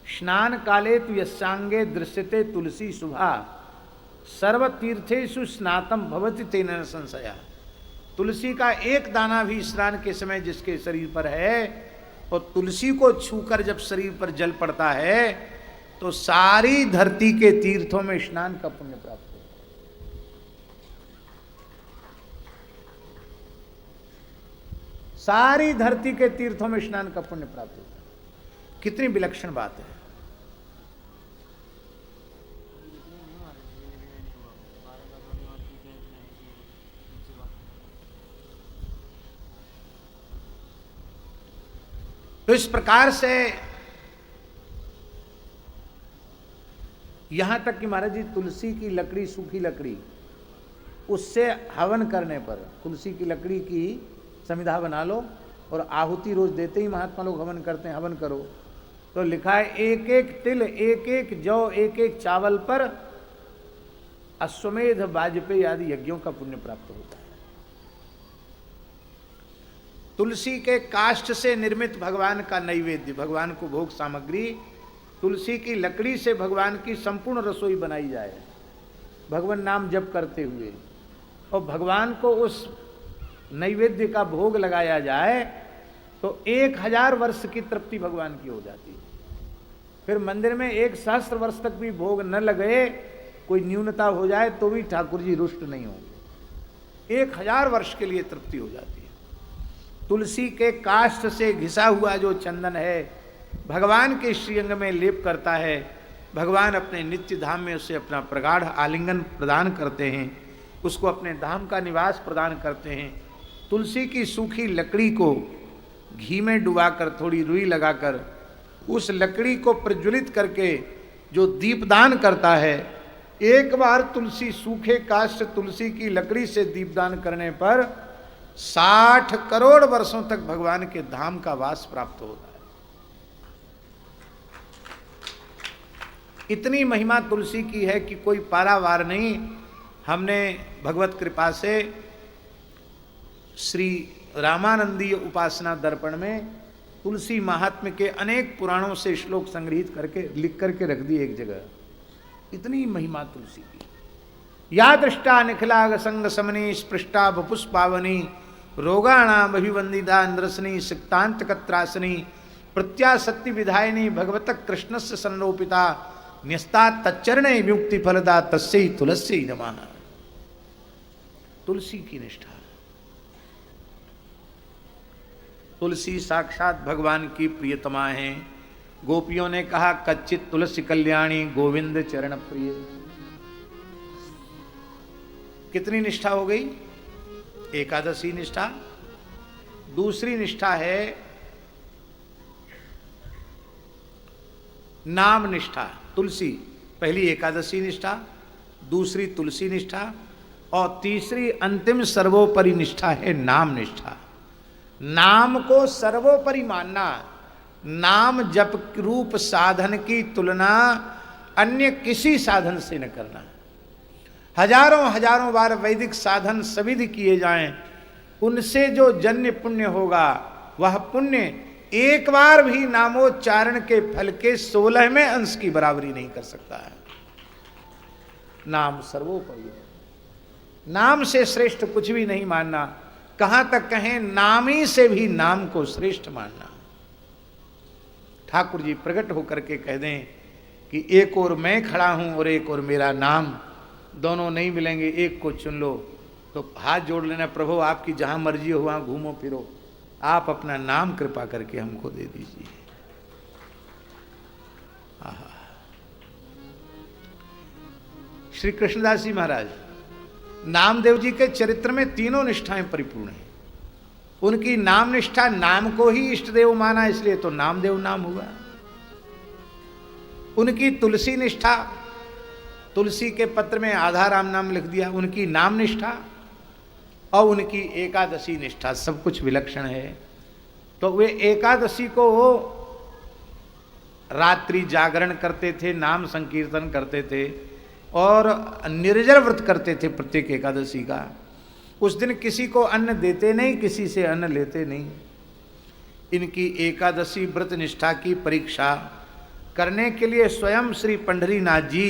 स्नान काले तु यस्यांगे दृश्यते तुलसी शुभा सर्व तीर्थेषु स्नातम भवति तेन न संशया। तुलसी का एक दाना भी स्नान के समय जिसके शरीर पर है, और तुलसी को छूकर जब शरीर पर जल पड़ता है तो सारी धरती के तीर्थों में स्नान का पुण्य प्राप्त होता है। सारी धरती के तीर्थों में स्नान का पुण्य प्राप्त होता है। कितनी विलक्षण बात है। तो इस प्रकार से यहां तक कि महाराज जी तुलसी की लकड़ी, सूखी लकड़ी, उससे हवन करने पर, तुलसी की लकड़ी की समिधा बना लो और आहुति रोज देते ही महात्मा लोग हवन करते हैं, हवन करो तो लिखा है एक एक तिल, एक एक जौ, एक एक चावल पर अश्वमेध वाजपेयी आदि यज्ञों का पुण्य प्राप्त होता है। तुलसी के काष्ठ से निर्मित भगवान का नैवेद्य, भगवान को भोग सामग्री, तुलसी की लकड़ी से भगवान की संपूर्ण रसोई बनाई जाए भगवान नाम जप करते हुए, और भगवान को उस नैवेद्य का भोग लगाया जाए तो 1000 वर्ष की तृप्ति भगवान की हो जाती है। फिर मंदिर में 1 सहस्त्र वर्ष तक भी भोग न लगे, कोई न्यूनता हो जाए तो भी ठाकुर जी रुष्ट नहीं होंगे। 1000 वर्ष के लिए तृप्ति हो जाती है। तुलसी के काष्ठ से घिसा हुआ जो चंदन है भगवान के श्रीअंग में लेप करता है, भगवान अपने नित्य धाम में उसे अपना प्रगाढ़ आलिंगन प्रदान करते हैं, उसको अपने धाम का निवास प्रदान करते हैं। तुलसी की सूखी लकड़ी को घी में डुबाकर, थोड़ी रुई लगाकर, उस लकड़ी को प्रज्वलित करके जो दीपदान करता है, एक बार तुलसी, सूखे काष्ठ तुलसी की लकड़ी से दीपदान करने पर 60 करोड़ वर्षों तक भगवान के धाम का वास प्राप्त होता है। इतनी महिमा तुलसी की है कि कोई पारावार नहीं। हमने भगवत कृपा से श्री रामानंदीय उपासना दर्पण में तुलसी महात्म्य के अनेक पुराणों से श्लोक संग्रहित करके लिख करके रख दिए एक जगह। इतनी महिमा तुलसी की। या दृष्टा निखिलाग संग समनी स्पृष्टा बपुष्पावनी रोगाणाम अभिवंदिता इंद्रसनी सिक्तांत कत्रासनी प्रत्याशक्ति विधायिनी भगवत कृष्णस्य संरोपिता न्यस्ता तच्चरणे विमुक्ति फलदा तस्यै तुलस्यै नमः। तुलसी की निष्ठा। तुलसी साक्षात भगवान की प्रियतमा है। गोपियों ने कहा कच्चित तुलसी कल्याणी गोविंद चरण प्रिय। कितनी निष्ठा हो गई? एकादशी निष्ठा। दूसरी निष्ठा है नाम निष्ठा। तुलसी पहली एकादशी निष्ठा, दूसरी तुलसी निष्ठा, और तीसरी अंतिम सर्वोपरि निष्ठा है नाम निष्ठा। नाम को सर्वोपरि मानना। नाम जप रूप साधन की तुलना अन्य किसी साधन से न करना। हजारों बार वैदिक साधन सविधि किए जाएं, उनसे जो जन्य पुण्य होगा वह पुण्य एक बार भी नामोच्चारण के फल के 16वें अंश की बराबरी नहीं कर सकता है। नाम सर्वोपरि है, नाम से श्रेष्ठ कुछ भी नहीं मानना। कहां तक कहें, नामी से भी नाम को श्रेष्ठ मानना। ठाकुर जी प्रकट होकर के कह दें कि एक और मैं खड़ा हूं और एक और मेरा नाम, दोनों नहीं मिलेंगे, एक को चुन लो। तो हाथ जोड़ लेना, प्रभु आपकी जहां मर्जी हो वहां घूमो फिरो, आप अपना नाम कृपा करके हमको दे दीजिए। श्री कृष्णदास जी महाराज नामदेव जी के चरित्र में तीनों निष्ठाएं परिपूर्ण हैं। उनकी नाम निष्ठा, नाम को ही इष्ट देव माना, इसलिए तो नामदेव नाम हुआ। उनकी तुलसी निष्ठा, तुलसी के पत्र में आधा राम नाम लिख दिया। उनकी नाम निष्ठा और उनकी एकादशी निष्ठा, सब कुछ विलक्षण है। तो वे एकादशी को रात्रि जागरण करते थे, नाम संकीर्तन करते थे और निर्जल व्रत करते थे प्रत्येक एकादशी का। उस दिन किसी को अन्न देते नहीं, किसी से अन्न लेते नहीं। इनकी एकादशी व्रत निष्ठा की परीक्षा करने के लिए स्वयं श्री पंढरीनाथ जी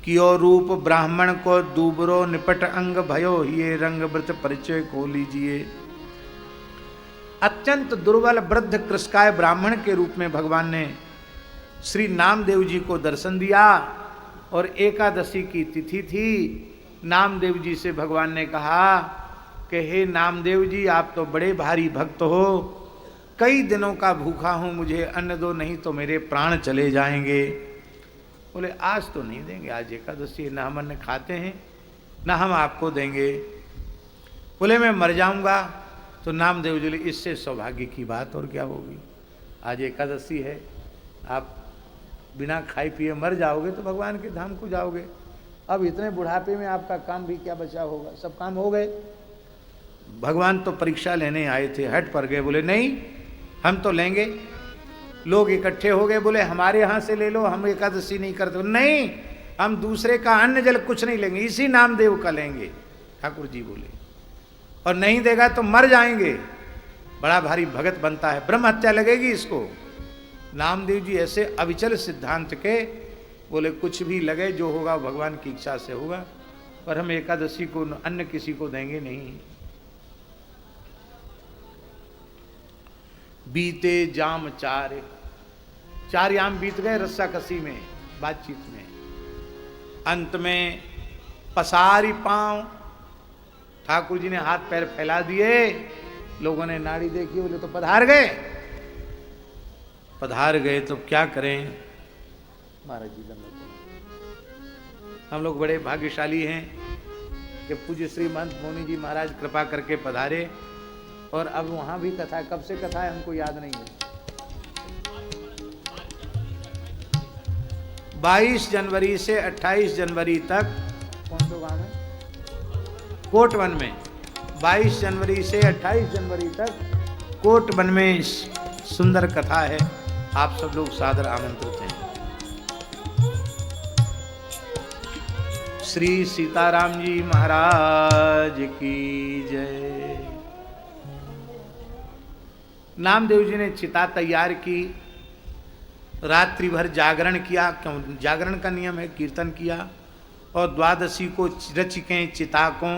कियो रूप ब्राह्मण को दूबरो निपट अंग भयो ये रंग व्रत परिचय को लीजिए। अत्यंत दुर्बल वृद्ध कृषकाय ब्राह्मण के रूप में भगवान ने श्री नामदेव जी को दर्शन दिया और एकादशी की तिथि थी। नामदेव जी से भगवान ने कहा कि हे नामदेव जी, आप तो बड़े भारी भक्त हो, कई दिनों का भूखा हूं, मुझे अन्न दो, नहीं तो मेरे प्राण चले जाएंगे। बोले आज तो नहीं देंगे, आज एकादशी, न हम अन्न खाते हैं न हम आपको देंगे। बोले मैं मर जाऊंगा। तो नामदेव जी, इससे सौभाग्य की बात और क्या होगी, आज एकादशी है, आप बिना खाए पिए मर जाओगे तो भगवान के धाम को जाओगे। अब इतने बुढ़ापे में आपका काम भी क्या बचा होगा, सब काम हो गए। भगवान तो परीक्षा लेने आए थे, हट पर गए, बोले नहीं हम तो लेंगे। लोग इकट्ठे हो गए, बोले हमारे यहाँ से ले लो, हम एकादशी नहीं करते। नहीं, हम दूसरे का अन्न जल कुछ नहीं लेंगे, इसी नामदेव का लेंगे। ठाकुर जी बोले और नहीं देगा तो मर जाएंगे। बड़ा भारी भगत बनता है, ब्रह्म हत्या लगेगी इसको। नामदेव जी ऐसे अविचल सिद्धांत के, बोले कुछ भी लगे, जो होगा भगवान की इच्छा से होगा, पर हम एकादशी को अन्न किसी को देंगे नहीं। बीते जाम चार याम बीत गए रस्सा कसी में, बातचीत में। अंत में पसारी पांव, ठाकुर जी ने हाथ पैर फैला दिए। लोगों ने नाड़ी देखी, बोले तो पधार गए। पधार गए तो क्या करें महाराज जी, हम लोग बड़े भाग्यशाली हैं कि पूज्य श्री महंत मौनी जी महाराज कृपा करके पधारे। और अब वहां भी कथा, कब से कथा है हमको याद नहीं है। 22 जनवरी से 28 जनवरी तक, कौन सा गांव है, कोटवन में, 22 जनवरी से 28 जनवरी तक कोटवन में सुंदर कथा है। आप सब लोग सादर आमंत्रित हैं। श्री सीताराम जी महाराज की जय। नामदेव जी ने चिता तैयार की, रात्रि भर जागरण किया, क्यों जागरण का नियम है, कीर्तन किया। और द्वादशी को रचिकें चिता को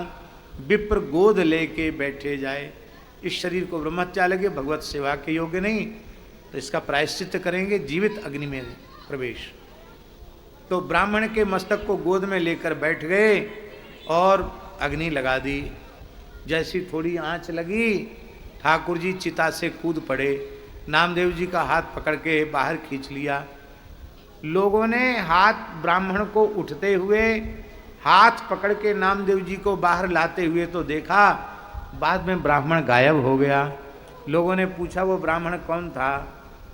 विप्र गोद लेके बैठे जाए। इस शरीर को ब्रह्मत्या लगे, भगवत सेवा के योग्य नहीं, तो इसका प्रायश्चित करेंगे, जीवित अग्नि में प्रवेश। तो ब्राह्मण के मस्तक को गोद में लेकर बैठ गए और अग्नि लगा दी। जैसी थोड़ी आंच लगी, ठाकुर जी चिता से कूद पड़े। नामदेव जी का हाथ पकड़ के बाहर खींच लिया। लोगों ने हाथ ब्राह्मण को उठते हुए, हाथ पकड़ के नामदेव जी को बाहर लाते हुए तो देखा, बाद में ब्राह्मण गायब हो गया। लोगों ने पूछा वो ब्राह्मण कौन था।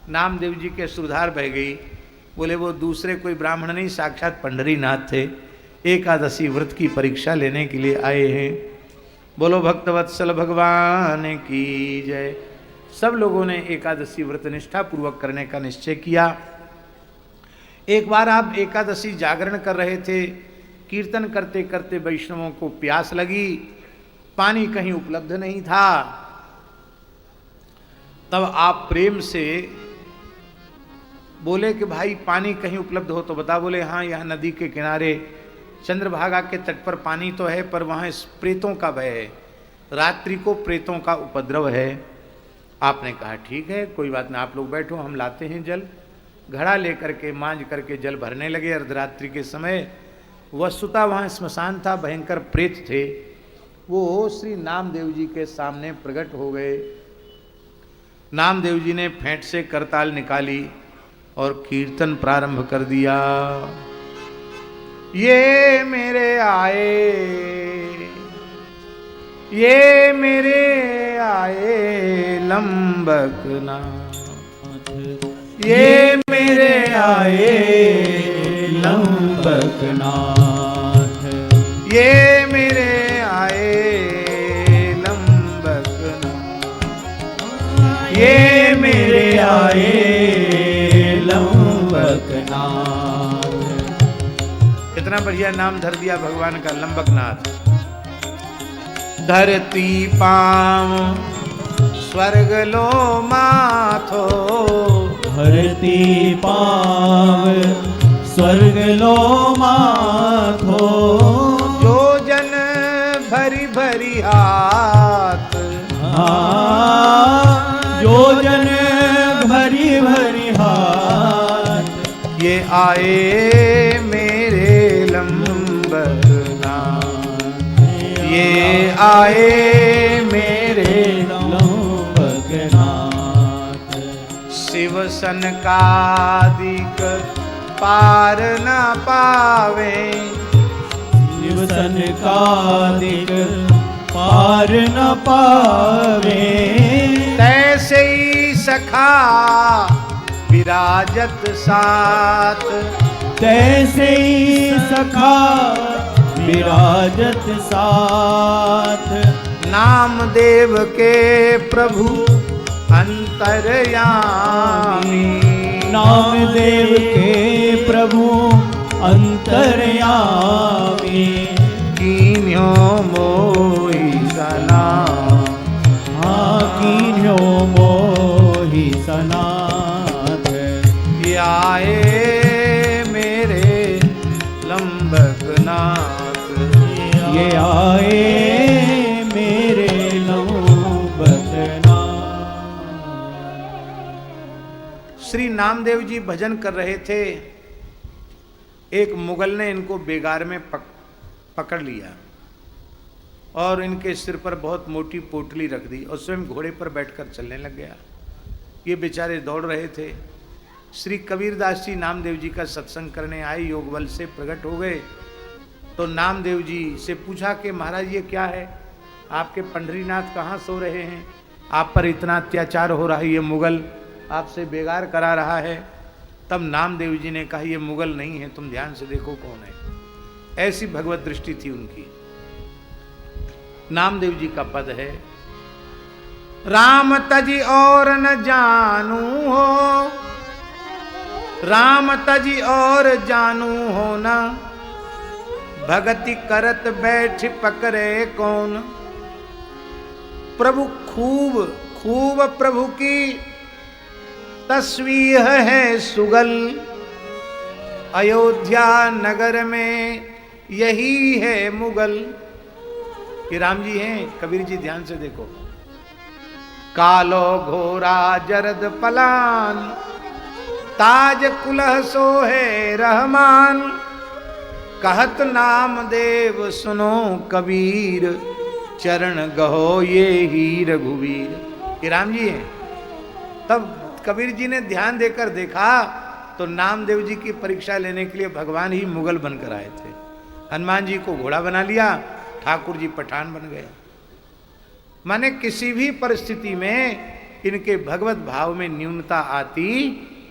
नामदेव जी के सुधार बह गई। बोले वो दूसरे कोई ब्राह्मण नहीं, साक्षात पंढरीनाथ थे, एकादशी व्रत की परीक्षा लेने के लिए आए हैं। बोलो भक्तवत्सल भगवान की जय। सब लोगों ने एकादशी व्रत निष्ठा पूर्वक करने का निश्चय किया। एक बार आप एकादशी जागरण कर रहे थे, कीर्तन करते करते वैष्णवों को प्यास लगी, पानी कहीं उपलब्ध नहीं था। तब आप प्रेम से बोले कि भाई पानी कहीं उपलब्ध हो तो बता। बोले हाँ, यहाँ नदी के किनारे चंद्रभागा के तट पर पानी तो है, पर वहाँ प्रेतों का भय है, रात्रि को प्रेतों का उपद्रव है। आपने कहा ठीक है, कोई बात नहीं, आप लोग बैठो, हम लाते हैं जल। घड़ा लेकर के मांझ करके जल भरने लगे अर्धरात्रि के समय। वस्तुतः वहाँ श्मशान था, भयंकर प्रेत थे, वो श्री नामदेव जी के सामने प्रकट हो गए। नामदेव जी ने फेंट से करताल निकाली और कीर्तन प्रारंभ कर दिया। ये मेरे आए, ये मेरे आए लंबकनाथ, ये मेरे आए लंबकनाथ, ये मेरे आए लंबकनाथ, ये मेरे आए लंबकनाथ। कितना बढ़िया नाम धर दिया भगवान का, लंबकनाथ। धरती पांव स्वर्ग लो माथो, धरती पाव स्वर्ग लो माथो, जो जन भरी भरी हाथ, जो जन भरी भरी हाथ, ये आए मेरे लंबकनाथ, ये आए मेरे लंबकनाथ। शिव सनकादिक पार न पावे, शिव सनकादिक पार न पावे, तैसे ही सखा विराजत साथ, तैसे ही सखा विराजत साथ, नामदेव के प्रभु अंतर्यामी, नामदेव के प्रभु अंतर्यामी, कीन्यो मोहि सना, हाँ कीन्यो मोहि सनाथ, ये आए मेरे लंबकनाथ, ये आए मेरे लंबकनाथ। श्री नामदेव जी भजन कर रहे थे, एक मुगल ने इनको बेगार में पकड़ लिया और इनके सिर पर बहुत मोटी पोटली रख दी और स्वयं घोड़े पर बैठकर चलने लग गया। ये बेचारे दौड़ रहे थे। श्री कबीरदास जी नामदेव जी का सत्संग करने आए, योग बल से प्रकट हो गए। तो नामदेव जी से पूछा कि महाराज ये क्या है, आपके पंढरीनाथ कहाँ सो रहे हैं, आप पर इतना अत्याचार हो रहा है, ये मुगल आपसे बेगार करा रहा है। तब नामदेव जी ने कहा ये मुगल नहीं है, तुम ध्यान से देखो कौन है। ऐसी भगवत दृष्टि थी उनकी। नामदेव जी का पद है, राम तजी और न जानू हो, राम तजी और जानू हो न, भगति करत बैठ पकड़े कौन। प्रभु खूब खूब प्रभु की तस्वीर है सुगल, अयोध्या नगर में यही है मुगल। ये राम जी हैं, कबीर जी ध्यान से देखो। कालो घोरा जरद पलान, ताज कुलह सोहे रहमान, कहत नामदेव सुनो कबीर, चरण गहो ये ही रघुवीर। ये राम जी हैं। तब कबीर जी ने ध्यान देकर देखा तो नामदेव जी की परीक्षा लेने के लिए भगवान ही मुगल बनकर आए थे। हनुमान जी को घोड़ा बना लिया, ठाकुर जी पठान बन गए। माने किसी भी परिस्थिति में इनके भगवत भाव में न्यूनता आती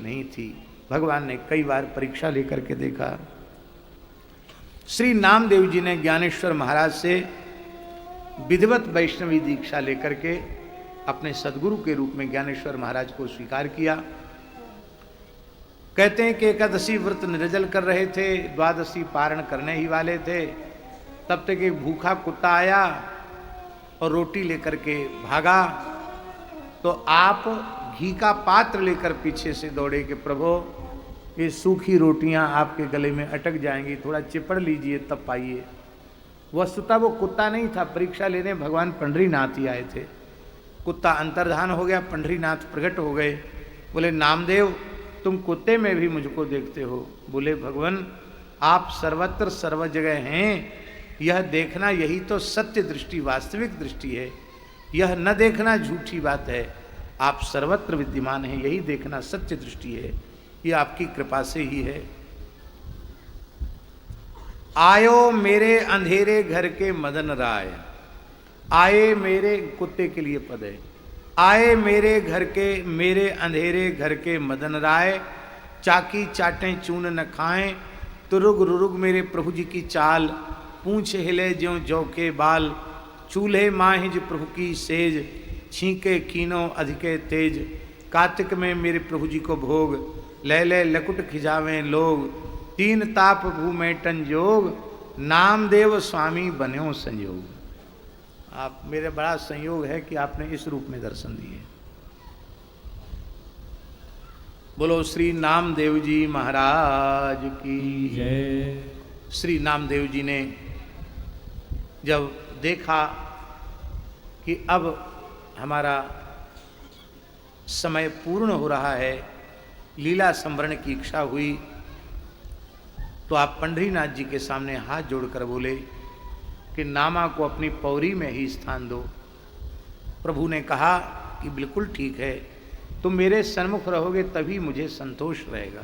नहीं थी। भगवान ने कई बार परीक्षा लेकर के देखा। श्री नामदेव जी ने ज्ञानेश्वर महाराज से विधिवत वैष्णवी दीक्षा लेकर के अपने सदगुरु के रूप में ज्ञानेश्वर महाराज को स्वीकार किया। कहते हैं कि एकादशी व्रत निर्जल कर रहे थे, द्वादशी पारण करने ही वाले थे, तब तक एक भूखा कुत्ता आया और रोटी लेकर के भागा। तो आप घी का पात्र लेकर पीछे से दौड़े कि प्रभु ये सूखी रोटियां आपके गले में अटक जाएंगी, थोड़ा चिपड़ लीजिए तब पाइए। वस्तुतः वो कुत्ता नहीं था, परीक्षा लेने भगवान पंडरीनाथ ही आए थे। कुत्ता अंतर्धान हो गया, पंडरीनाथ प्रकट हो गए। बोले नामदेव तुम कुत्ते में भी मुझको देखते हो। बोले भगवान आप सर्वत्र सर्व जगह हैं, यह देखना यही तो सत्य दृष्टि वास्तविक दृष्टि है, यह न देखना झूठी बात है। आप सर्वत्र विद्यमान हैं, यही देखना सत्य दृष्टि है, यह आपकी कृपा से ही है। आयो मेरे अंधेरे घर के मदन राय, आए मेरे कुत्ते के लिए पद है, आए मेरे घर के मेरे अंधेरे घर के मदन राय, चाकी चाटें चून न खाएं, तुरुग रुरुग मेरे प्रभु जी की चाल, पूंछ हिले ज्यों जौ के बाल, चूल्हे माहिज प्रभु की सेज, छींके कीनो अधिके तेज, कार्तिक में मेरे प्रभु जी को भोग, ले ले लकुट खिजावें लोग, तीन ताप भूमेटन जोग, नामदेव स्वामी बन्यो संयोग। आप मेरे बड़ा संयोग है कि आपने इस रूप में दर्शन दिए। बोलो श्री नामदेव जी महाराज की जय। श्री नामदेव जी ने जब देखा कि अब हमारा समय पूर्ण हो रहा है, लीला संवरण की इच्छा हुई, तो आप पंडरीनाथ जी के सामने हाथ जोड़कर बोले कि नामा को अपनी पौरी में ही स्थान दो। प्रभु ने कहा कि बिल्कुल ठीक है, तुम मेरे सन्मुख रहोगे तभी मुझे संतोष रहेगा।